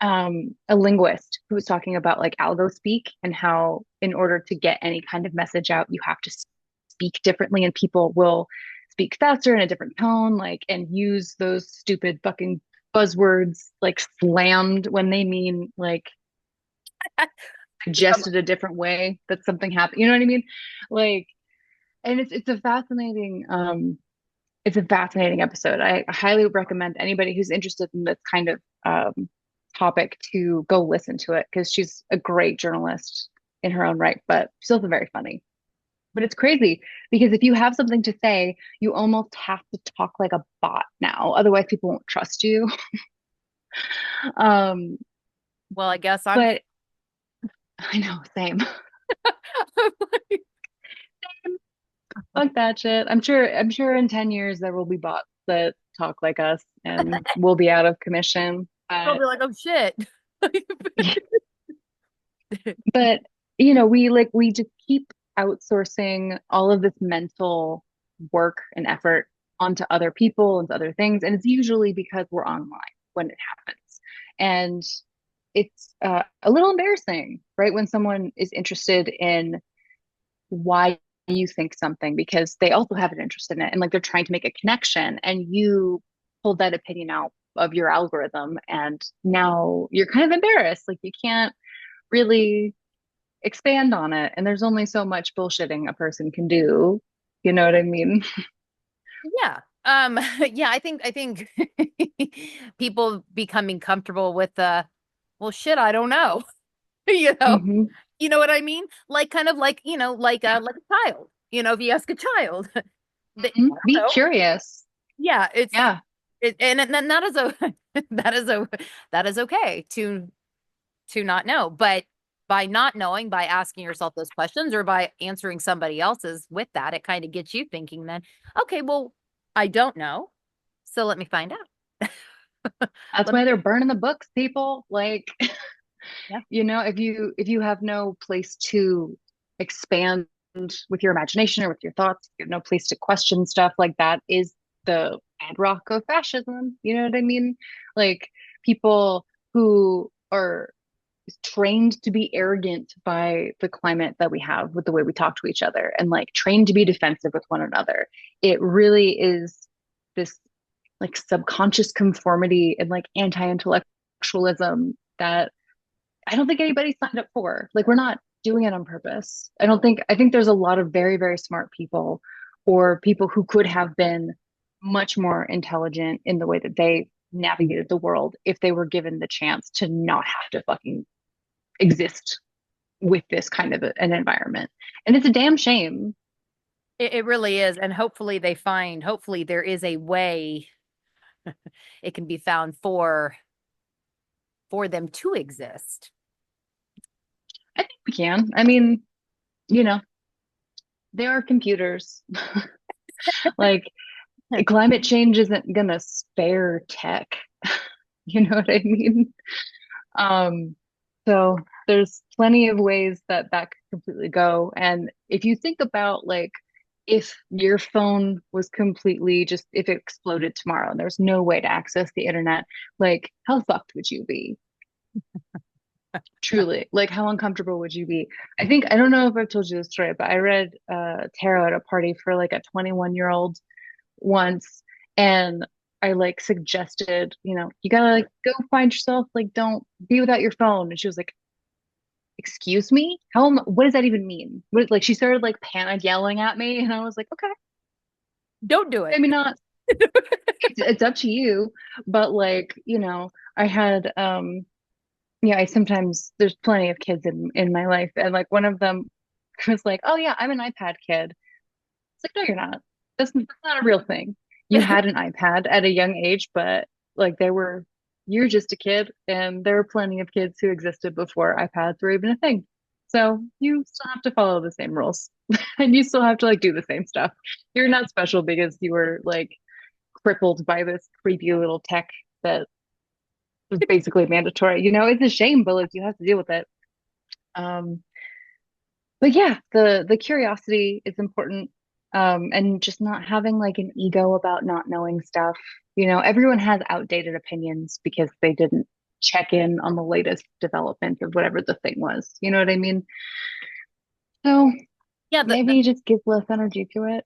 a linguist who was talking about like algo speak and how in order to get any kind of message out, you have to speak differently and people will speak faster in a different tone, like, and use those stupid fucking buzzwords like slammed when they mean like Some- suggested a different way that something happened. You know what I mean? Like, and it's a fascinating episode. I highly recommend anybody who's interested in this kind of topic to go listen to it because she's a great journalist in her own right, but she's also very funny. But it's crazy because if you have something to say, you almost have to talk like a bot now. Otherwise, people won't trust you. Um, well, I guess I'm but I know, same. Fuck that shit. I'm sure in 10 years there will be bots that talk like us and we'll be out of commission. I'll be like, oh shit. But you know, we just keep outsourcing all of this mental work and effort onto other people and to other things, and it's usually because we're online when it happens. And it's a little embarrassing, right? When someone is interested in why you think something because they also have an interest in it and like they're trying to make a connection and you pulled that opinion out of your algorithm and now you're kind of embarrassed. Like you can't really expand on it. And there's only so much bullshitting a person can do. You know what I mean? Yeah. Yeah, I think people becoming comfortable with the well shit, I don't know. You know? Hmm. You know what I mean? Like kind of like, Yeah. like a child. If you ask a child, they, Hmm. I don't Be know. curious. Yeah, Yeah. and that is a that is a that is okay to not know. But by not knowing, by asking yourself those questions or by answering somebody else's with that, it kind of gets you thinking then, okay, well, I don't know. So let me find out. That's Let me, why they're burning the books, people. Like, yeah. if you have no place to expand with your imagination or with your thoughts, you have no place to question stuff, like that is the bedrock of fascism. You know what I mean? Like people who are trained to be arrogant by the climate that we have with the way we talk to each other and like trained to be defensive with one another. It really is this like subconscious conformity and like anti-intellectualism that I don't think anybody signed up for. Like we're not doing it on purpose. I think there's a lot of very, very smart people or people who could have been much more intelligent in the way that they navigated the world if they were given the chance to not have to fucking exist with this kind of an environment. And it's a damn shame. It really is. And hopefully there is a way it can be found for them to exist. I think we can. I mean, you know, there are computers. Like climate change isn't gonna spare tech. You know what I mean? Um, so there's plenty of ways that that could completely go. And if you think about like if your phone was completely just if it exploded tomorrow and there's no way to access the internet, like how fucked would you be? Truly, like how uncomfortable would you be? I don't know if I've told you this story, but I read tarot at a party for like a 21-year-old once, and I like suggested, you gotta like go find yourself, like don't be without your phone. And she was like, "Excuse me? What does that even mean?" Like she started like panic yelling at me, and I was like, "Okay, Don't do it. maybe not. It's up to you." But like, I had yeah, I sometimes there's plenty of kids in my life, and like one of them was like, "Oh yeah, I'm an iPad kid." It's like, no, you're not. That's not a real thing. You had an iPad at a young age, but like you're just a kid, and there are plenty of kids who existed before iPads were even a thing. So you still have to follow the same rules, and you still have to like do the same stuff. You're not special because you were like crippled by this creepy little tech that is basically mandatory. It's a shame, but like you have to deal with it. Um, but yeah, the curiosity is important. And just not having like an ego about not knowing stuff. Everyone has outdated opinions because they didn't check in on the latest development of whatever the thing was. You know what I mean? So Yeah, maybe just give less energy to it.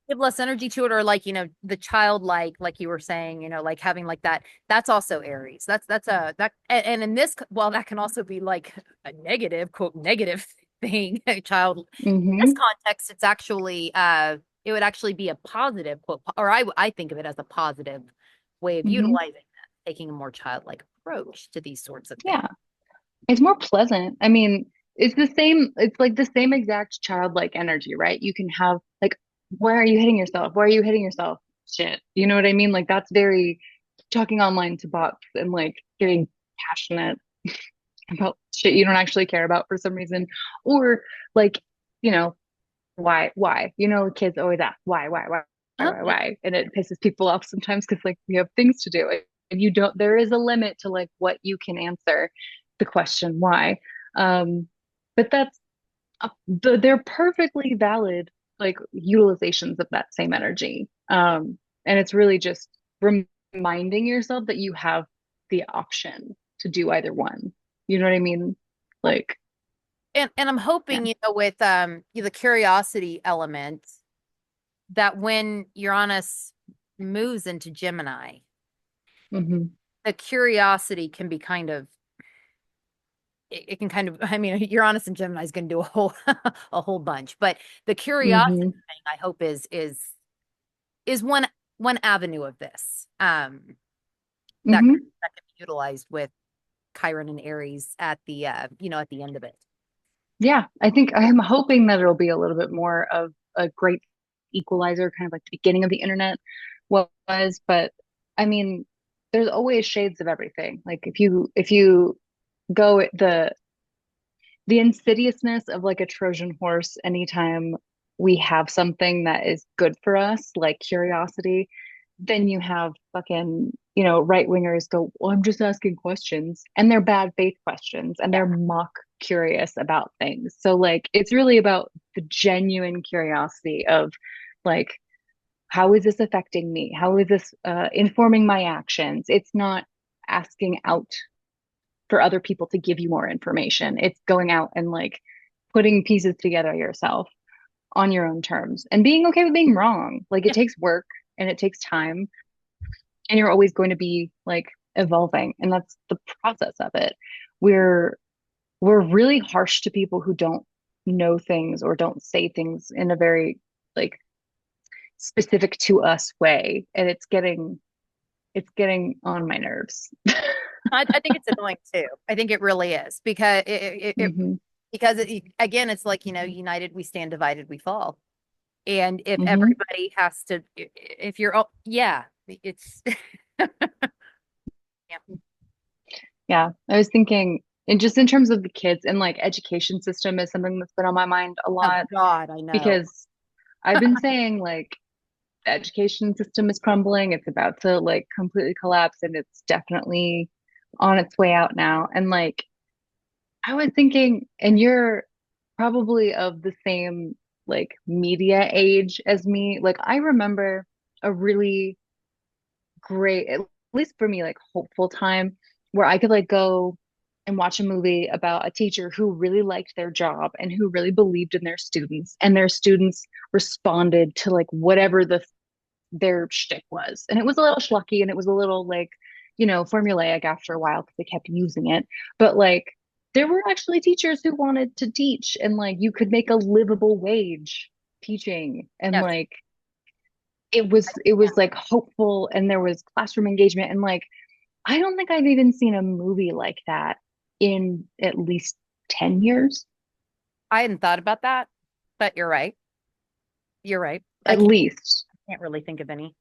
give less energy to it, or like, the childlike, like you were saying, like having like that. That's also Aries. That's a that and in this, well, that can also be like a negative, quote, negative thing. A child, in this Hmm. context, it's actually it would actually be a positive quote, or I think of it as a positive way of Hmm. utilizing that, taking a more childlike approach to these sorts of things. Yeah. It's more pleasant. I mean, it's like the same exact childlike energy, right? You can have like, why are you hitting yourself? Why are you hitting yourself? Shit. You know what I mean? Like that's very talking online to bots and like getting passionate about shit you don't actually care about for some reason. Or like, you know, why? Kids always ask Yep. why? And it pisses people off sometimes because like we have things to do and you don't, there is a limit to like what you can answer the question why. But they're perfectly valid like utilizations of that same energy. And it's really just reminding yourself that you have the option to do either one. You know what I mean? Like, And I'm yeah. hoping, with the curiosity element, that when Uranus moves into Gemini, Hmm. the curiosity can be kind of, it can kind of, I mean, Uranus and Gemini is going to do a whole a whole bunch, but the curiosity Hmm. thing, I hope, is one avenue of this, that Hmm. that can be utilized with Chiron and Aries at the at the end of it. Yeah, I think I'm hoping that it'll be a little bit more of a great equalizer, kind of like the beginning of the internet was. But I mean, there's always shades of everything. Like if you go at the insidiousness of like a Trojan horse anytime we have something that is good for us, like curiosity, then you have fucking, right wingers go, well, I'm just asking questions. And they're bad faith questions and Yeah. they're mock curious about things. So, like, it's really about the genuine curiosity of, like, how is this affecting me? How is this informing my actions? It's not asking out for other people to give you more information. It's going out and like putting pieces together yourself on your own terms and being okay with being wrong. Like it Yeah. takes work and it takes time and you're always going to be like evolving and that's the process of it. We're really harsh to people who don't know things or don't say things in a very like specific to us way and it's getting on my nerves. I think it's annoying too. I think it really is, because Hmm. again, it's like, united we stand, divided we fall. And if Hmm. everybody has to, if you're, oh, yeah, it's, yeah. Yeah, I was thinking, and just in terms of the kids and like education system is something that's been on my mind a Oh lot God, I know. because I've been saying like the education system is crumbling. It's about to like completely collapse and it's definitely on its way out now. And like I was thinking, and you're probably of the same like media age as me. Like I remember a really great, at least for me, like hopeful time where I could like go and watch a movie about a teacher who really liked their job and who really believed in their students, and their students responded to like whatever their shtick was. And it was a little schlucky and it was a little like, formulaic after a while because they kept using it. But like there were actually teachers who wanted to teach and like you could make a livable wage teaching and Yes. like it was like hopeful and there was classroom engagement and like I don't think I've even seen a movie like that in at least 10 years, I hadn't thought about that, but you're right. You're right. I at least. can't really think of any.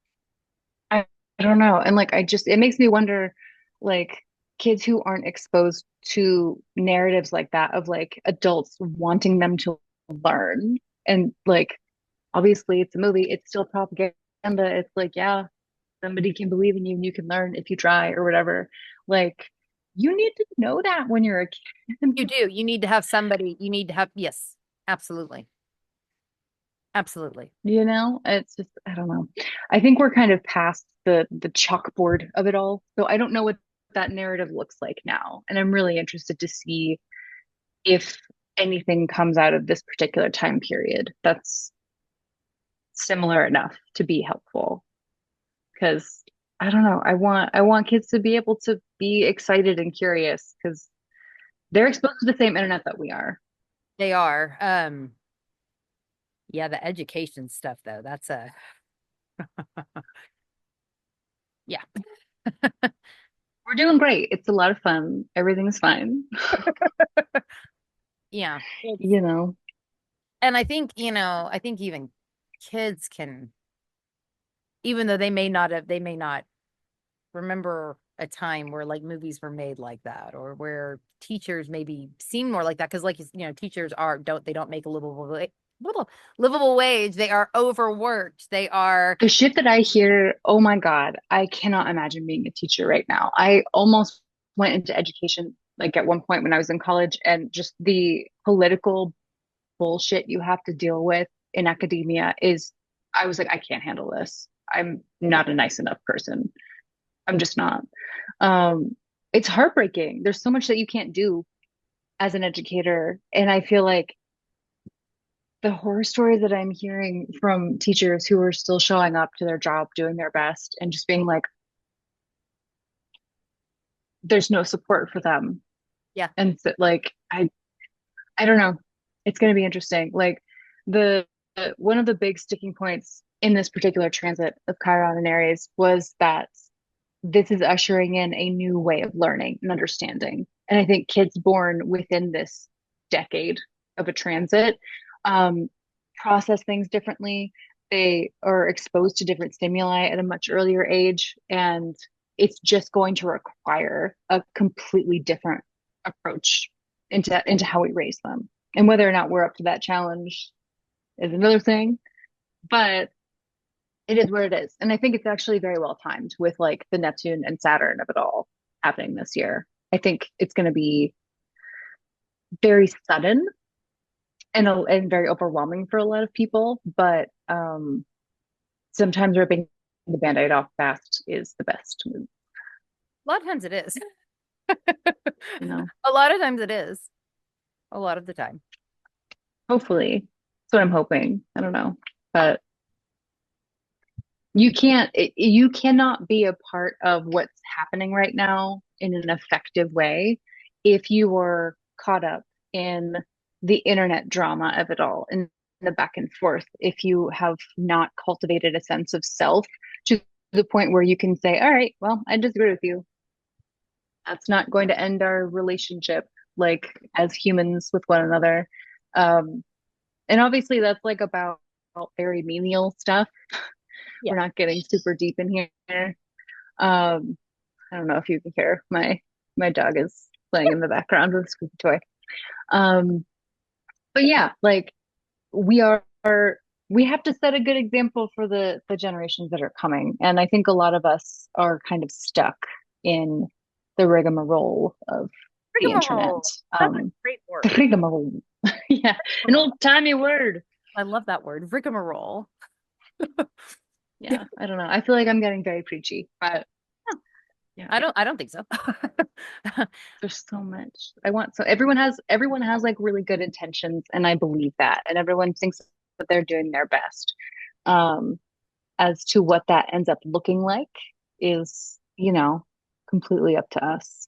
I don't know. And like it makes me wonder like kids who aren't exposed to narratives like that of like adults wanting them to learn and like obviously it's a movie, it's still propaganda. It's like, yeah, somebody can believe in you and you can learn if you try or whatever. Like, you need to know that when you're a kid. You do. You need to have somebody, you need to have, yes, absolutely. Absolutely. It's just, I don't know. I think we're kind of past the chalkboard of it all. So I don't know what that narrative looks like now. And I'm really interested to see if anything comes out of this particular time period that's similar enough to be helpful. Because I don't know, I want kids to be able to be excited and curious because they're exposed to the same internet that we are. They are. Yeah, the education stuff though, that's a yeah. We're doing great. It's a lot of fun. Everything's fine. Yeah. It's, You know, and I think, I think even kids can, even though they may not remember a time where like movies were made like that or where teachers maybe seem more like that. Cause like, teachers they don't make a livable wage. They are overworked. They are, the shit that I hear, oh my God, I cannot imagine being a teacher right now. I almost went into education like at one point when I was in college, and just the political bullshit you have to deal with in academia is, I was like, I can't handle this. I'm not a nice enough person. I'm just not. Um, it's heartbreaking. There's so much that you can't do as an educator. And I feel like the horror stories that I'm hearing from teachers who are still showing up to their job, doing their best, and just being like, there's no support for them. yeah. And so, like, I don't know. It's going to be interesting. Like, the one of the big sticking points in this particular transit of Chiron and Aries was that this is ushering in a new way of learning and understanding. And I think kids born within this decade of a transit um, process things differently. They are exposed to different stimuli at a much earlier age, and it's just going to require a completely different approach into how we raise them. And whether or not we're up to that challenge is another thing, but it is where it is. And I think it's actually very well timed with like the Neptune and Saturn of it all happening this year. I think it's going to be very sudden and very overwhelming for a lot of people, but sometimes ripping the band-aid off fast is the best move, A lot of times it is. you know. A lot of times it is. A lot of the time. Hopefully. That's what I'm hoping. I don't know. But you cannot be a part of what's happening right now in an effective way if you are caught up in the internet drama of it all and the back and forth, if you have not cultivated a sense of self to the point where you can say, all right, well, I disagree with you. That's not going to end our relationship like as humans with one another. um and obviously that's like about very menial stuff. Yeah. We're not getting super deep in here. Um, I don't know if you can hear my dog is playing in the background with a squeaky toy. Um, but yeah, like we are we have to set a good example for the generations that are coming. And I think a lot of us are kind of stuck in the rigmarole of the internet. Rigmarole. That's a Um, great the word. rigmarole. Yeah, an Rigmarole. old timey word. I love that word. Rigmarole. Yeah, I don't know. I feel like I'm getting very preachy, but yeah. I don't think so. There's so much I want. So everyone has like really good intentions, and I believe that, and everyone thinks that they're doing their best. Um, as to what that ends up looking like is, completely up to us.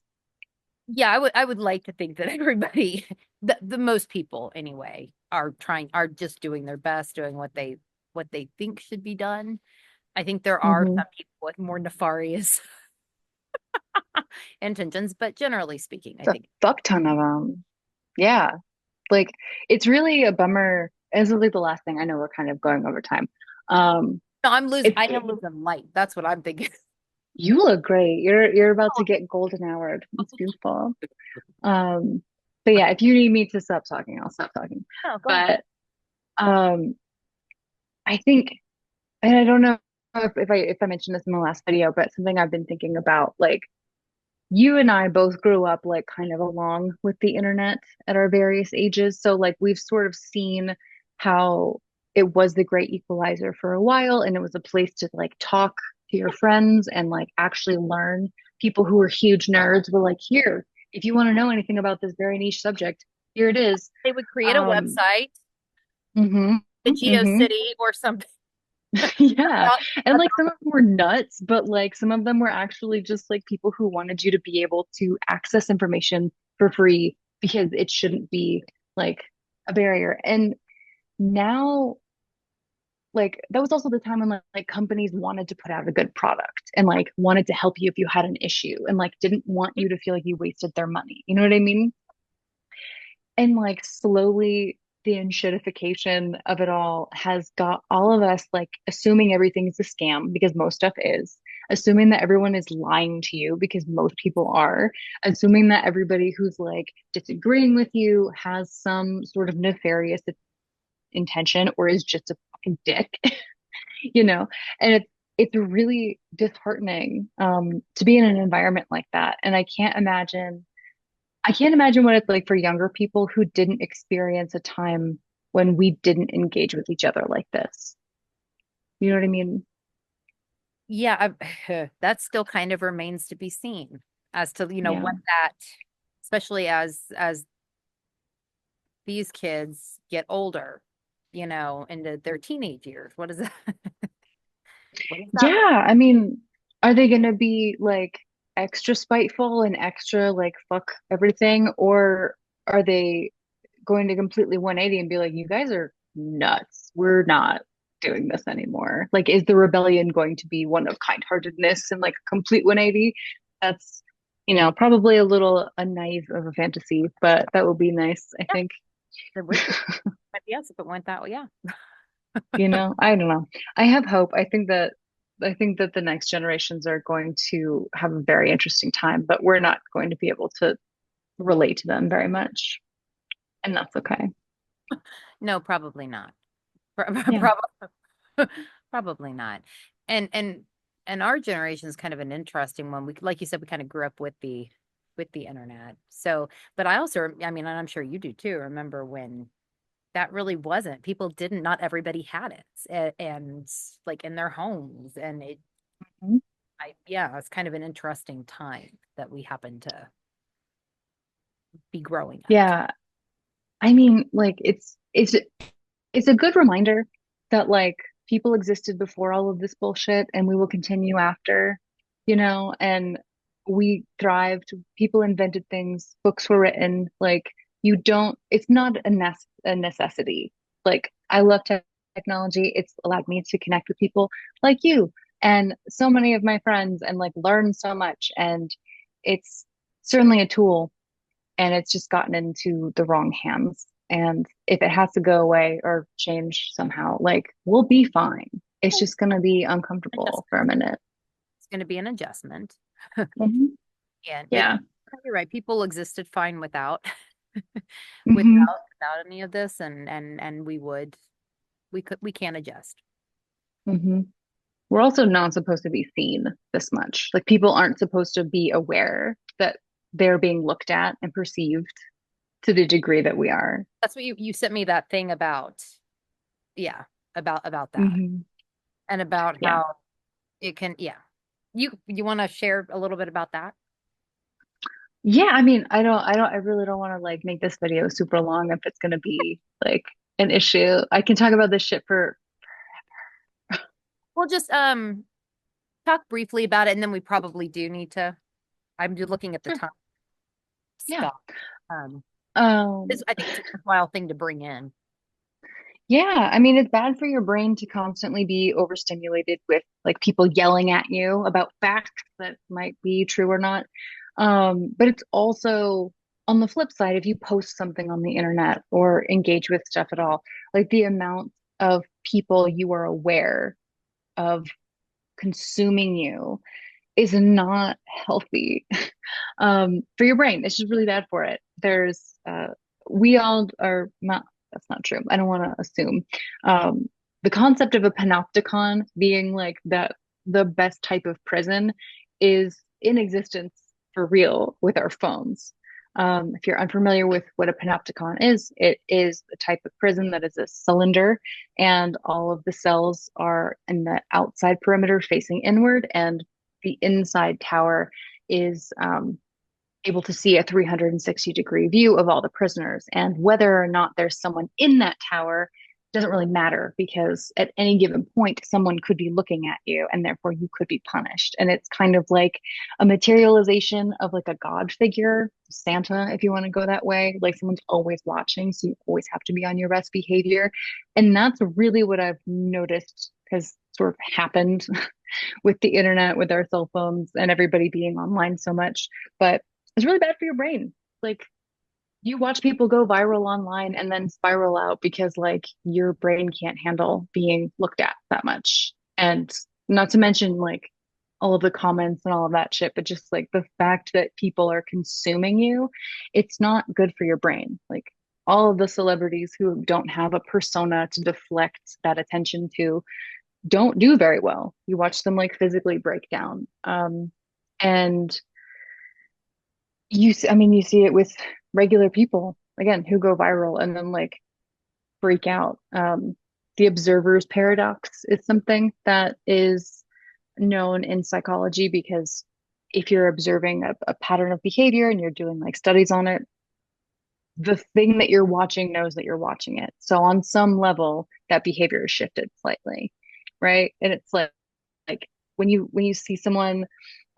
Yeah, I would like to think that everybody, the most people anyway, are just doing their best, doing what they think should be done. I think there are Hmm. some people with more nefarious intentions, but generally speaking, I It's a think fuck ton of them. Yeah, like it's really a bummer. This is like the last thing. I know we're kind of going over time. Um, no, it's I am losing light. That's what I'm thinking. You look great. You're about to get golden houred. It's beautiful. Um, but yeah, if you need me to stop talking, I'll stop talking. No, go ahead. But um, I think, and I don't know if I mentioned this in the last video, but something I've been thinking about, like you and I both grew up like kind of along with the internet at our various ages. So like we've sort of seen how it was the great equalizer for a while, and it was a place to like talk to your friends and like actually learn. People who were huge nerds were like, here, if you want to know anything about this very niche subject, here it is. They would create a Um, website, hmm the hmm GeoCity or something Yeah. about, And like about some of them were nuts, but like some of them were actually just like people who wanted you to be able to access information for free because it shouldn't be like a barrier. And now, like that was also the time when like companies wanted to put out a good product and like wanted to help you if you had an issue and like didn't want you to feel like you wasted their money. You know what I mean? And like slowly the enshittification of it all has got all of us like assuming everything is a scam because most stuff is, assuming that everyone is lying to you because most people are, assuming that everybody who's like disagreeing with you has some sort of nefarious intention or is just a fucking dick, you know? And it's really disheartening to be in an environment like that. And I can't imagine what it's like for younger people who didn't experience a time when we didn't engage with each other like this. You know what I mean? yeah, that still kind of remains to be seen as to, Yeah. what that, especially as these kids get older, into their teenage years. What is that? What is that? Yeah. I mean, are they going to be like extra spiteful and extra like fuck everything? Or are they going to completely 180 and be like, you guys are nuts. We're not doing this anymore. Like, is the rebellion going to be one of kind-heartedness and like a complete 180? That's, probably a little a naive of a fantasy, but that would be nice, I Yeah, think. it would be. But yes, if it went that way, yeah. I don't know. I have hope. I think that the next generations are going to have a very interesting time, but we're not going to be able to relate to them very much, and that's okay. No, probably not. Yeah. Probably, probably not. And our generation is kind of an interesting one. We, like you said, we kind of grew up with the internet. So, but I also, I mean, and I'm sure you do too, remember when that really wasn't. People didn't, not everybody had it, and like in their homes. And yeah, it's kind of an interesting time that we happen to be growing up. Yeah. I mean, like it's a good reminder that like people existed before all of this bullshit and we will continue after, and we thrived. People invented things, books were written. Like it's not a necessity. Like I love technology. It's allowed me to connect with people like you and so many of my friends and like learn so much. And it's certainly a tool, and it's just gotten into the wrong hands. And if it has to go away or change somehow, like we'll be fine. It's just going to be uncomfortable for Adjustment. a minute. It's going to be an adjustment. Hmm. And Yeah. you're right. People existed fine without Hmm. without any of this, and we can adjust. Hmm. We're also not supposed to be seen this much. Like people aren't supposed to be aware that they're being looked at and perceived to the degree that we are. That's what you sent me that thing about. Yeah, about that, Hmm. and about Yeah. how it can. Yeah, you want to share a little bit about that? Yeah. I mean, I really don't want to like make this video super long if it's going to be like an issue. I can talk about this shit for. We'll just talk briefly about it, and then we probably do need to. I'm just looking at the Sure. time Yeah. stuff. Um, Um, I think it's a worthwhile thing to bring in. yeah, I mean, it's bad for your brain to constantly be overstimulated with like people yelling at you about facts that might be true or not. But it's also on the flip side, if you post something on the internet or engage with stuff at all, like the amount of people you are aware of consuming you is not healthy for your brain. It's just really bad for it. We all are not, that's not true. I don't want to assume. the concept of a panopticon being like the best type of prison is in existence for real with our phones. If you're unfamiliar with what a panopticon is, it is a type of prison that is a cylinder, and all of the cells are in the outside perimeter facing inward, and the inside tower is able to see a 360-degree view of all the prisoners. And whether or not there's someone in that tower doesn't really matter, because at any given point, someone could be looking at you and therefore you could be punished. And it's kind of like a materialization of like a god figure, Santa, if you want to go that way. Like someone's always watching, so you always have to be on your best behavior. And that's really what I've noticed has sort of happened with the internet, with our cell phones, and everybody being online so much. But it's really bad for your brain. Like you watch people go viral online and then spiral out because like your brain can't handle being looked at that much. And not to mention like all of the comments and all of that shit, but just like the fact that people are consuming you, it's not good for your brain. Like all of the celebrities who don't have a persona to deflect that attention to don't do very well. You watch them like physically break down. And I mean, you see it with regular people again who go viral and then like freak out. The observer's paradox is something that is known in psychology, because if you're observing a pattern of behavior and you're doing like studies on it, the thing that you're watching knows that you're watching it. So on some level, that behavior is shifted slightly, right? And it's like when you see someone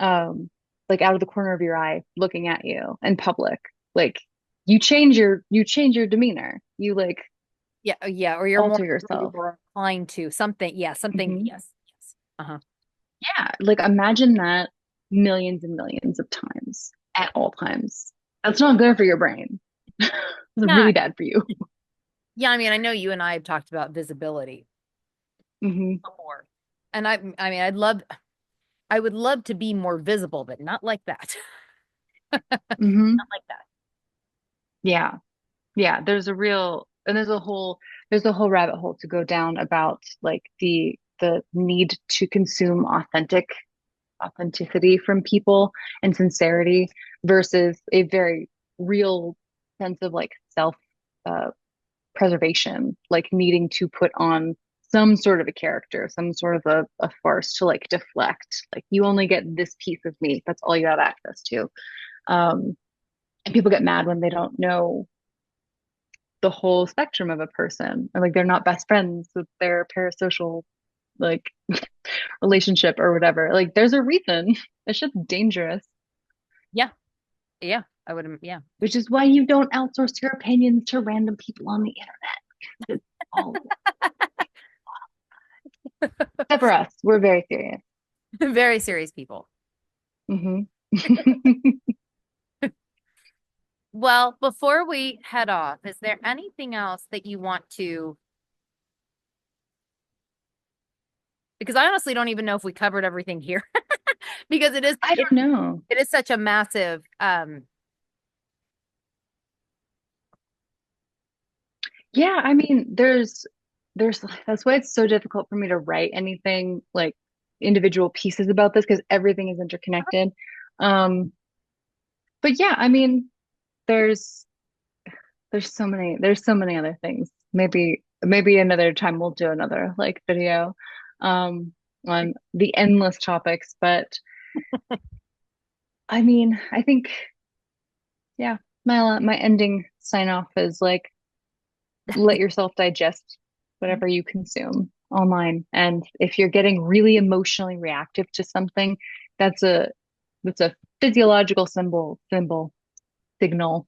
like out of the corner of your eye looking at you in public, like you change your demeanor. You like Yeah, yeah, or you're more alter yourself. inclined to something. Yeah, something. Hmm. Yes, yes. Uh-huh. Yeah, like imagine that millions and millions of times at all times. That's not good for your brain. It's Yeah, really bad for you. yeah. I mean, I know you and I have talked about visibility Hmm. before, and I mean, I would love to be more visible, but not like that. Hmm. Not like that. Yeah. Yeah, there's a whole rabbit hole to go down about like the need to consume authenticity from people and sincerity versus a very real sense of like self uh, preservation, like needing to put on some sort of a character, some sort of a farce to like deflect. Like you only get this piece of me. That's all you have access to. Um, and people get mad when they don't know the whole spectrum of a person, or like they're not best friends with their parasocial like relationship or whatever. Like there's a reason. It's just dangerous, Yeah, yeah. I would. Yeah. which is why you don't outsource your opinions to random people on the internet. It's all except for us. We're very serious. Very serious people. Hmm. Well, before we head off, is there anything else that you want to? Because I honestly don't even know if we covered everything here, because I don't know. it is such a massive Yeah, I mean, there's that's why it's so difficult for me to write anything like individual pieces about this, because everything is interconnected. Um, but yeah, I mean, there's there's so many other things. Maybe another time we'll do another like video on the endless topics. But I mean, I think yeah, my ending sign off is like let yourself digest whatever you consume online. And if you're getting really emotionally reactive to something, that's a physiological symbol signal.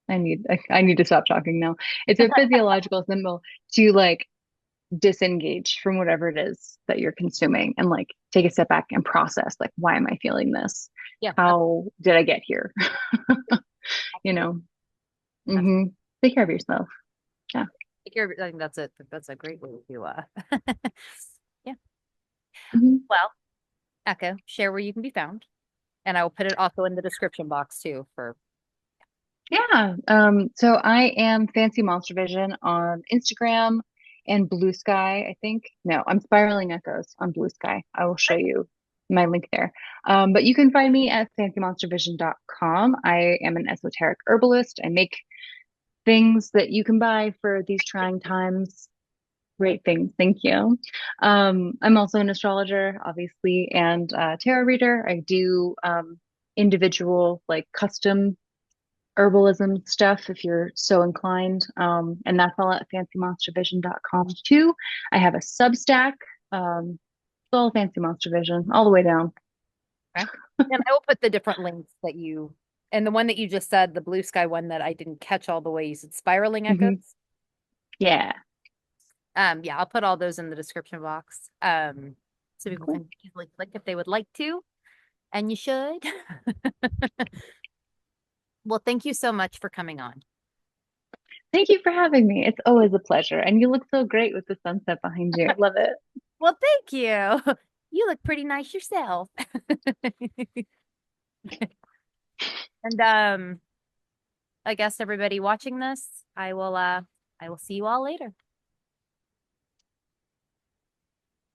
I need to stop talking now. It's a physiological symbol to like disengage from whatever it is that you're consuming and like take a step back and process like why am I feeling this? yeah, How did I get here? You absolutely. know. Hmm. Take care of yourself. Yeah. I think that's a great way to yeah. Hmm. Well, Echo, share where you can be found. And I will put it also in the description box too for Yeah. So I am Fancy Monster Vision on Instagram and Blue Sky, I think. No, I'm Spiraling Echoes on Blue Sky. I will show you my link there. But you can find me at fancymonstervision.com. I am an esoteric herbalist. I make things that you can buy for these trying times. Great things. Thank you. I'm also an astrologer, obviously, and tarot reader. I do individual, like custom herbalism stuff if you're so inclined. And that's all at fancymonstervision.com too. I have a Substack. It's all Fancy Monster Vision, all the way down. Okay. And I will put the different links that you, and the one that you just said, the Blue Sky one that I didn't catch all the way. You said Spiraling Hmm. Echoes. Yeah. Yeah, I'll put all those in the description box. So people Cool. can easily click if they would like to, and you should. Well, thank you so much for coming on. Thank you for having me. It's always a pleasure. And you look so great with the sunset behind you. I love it. Well, thank you. You look pretty nice yourself. And I guess everybody watching this, I will see you all later.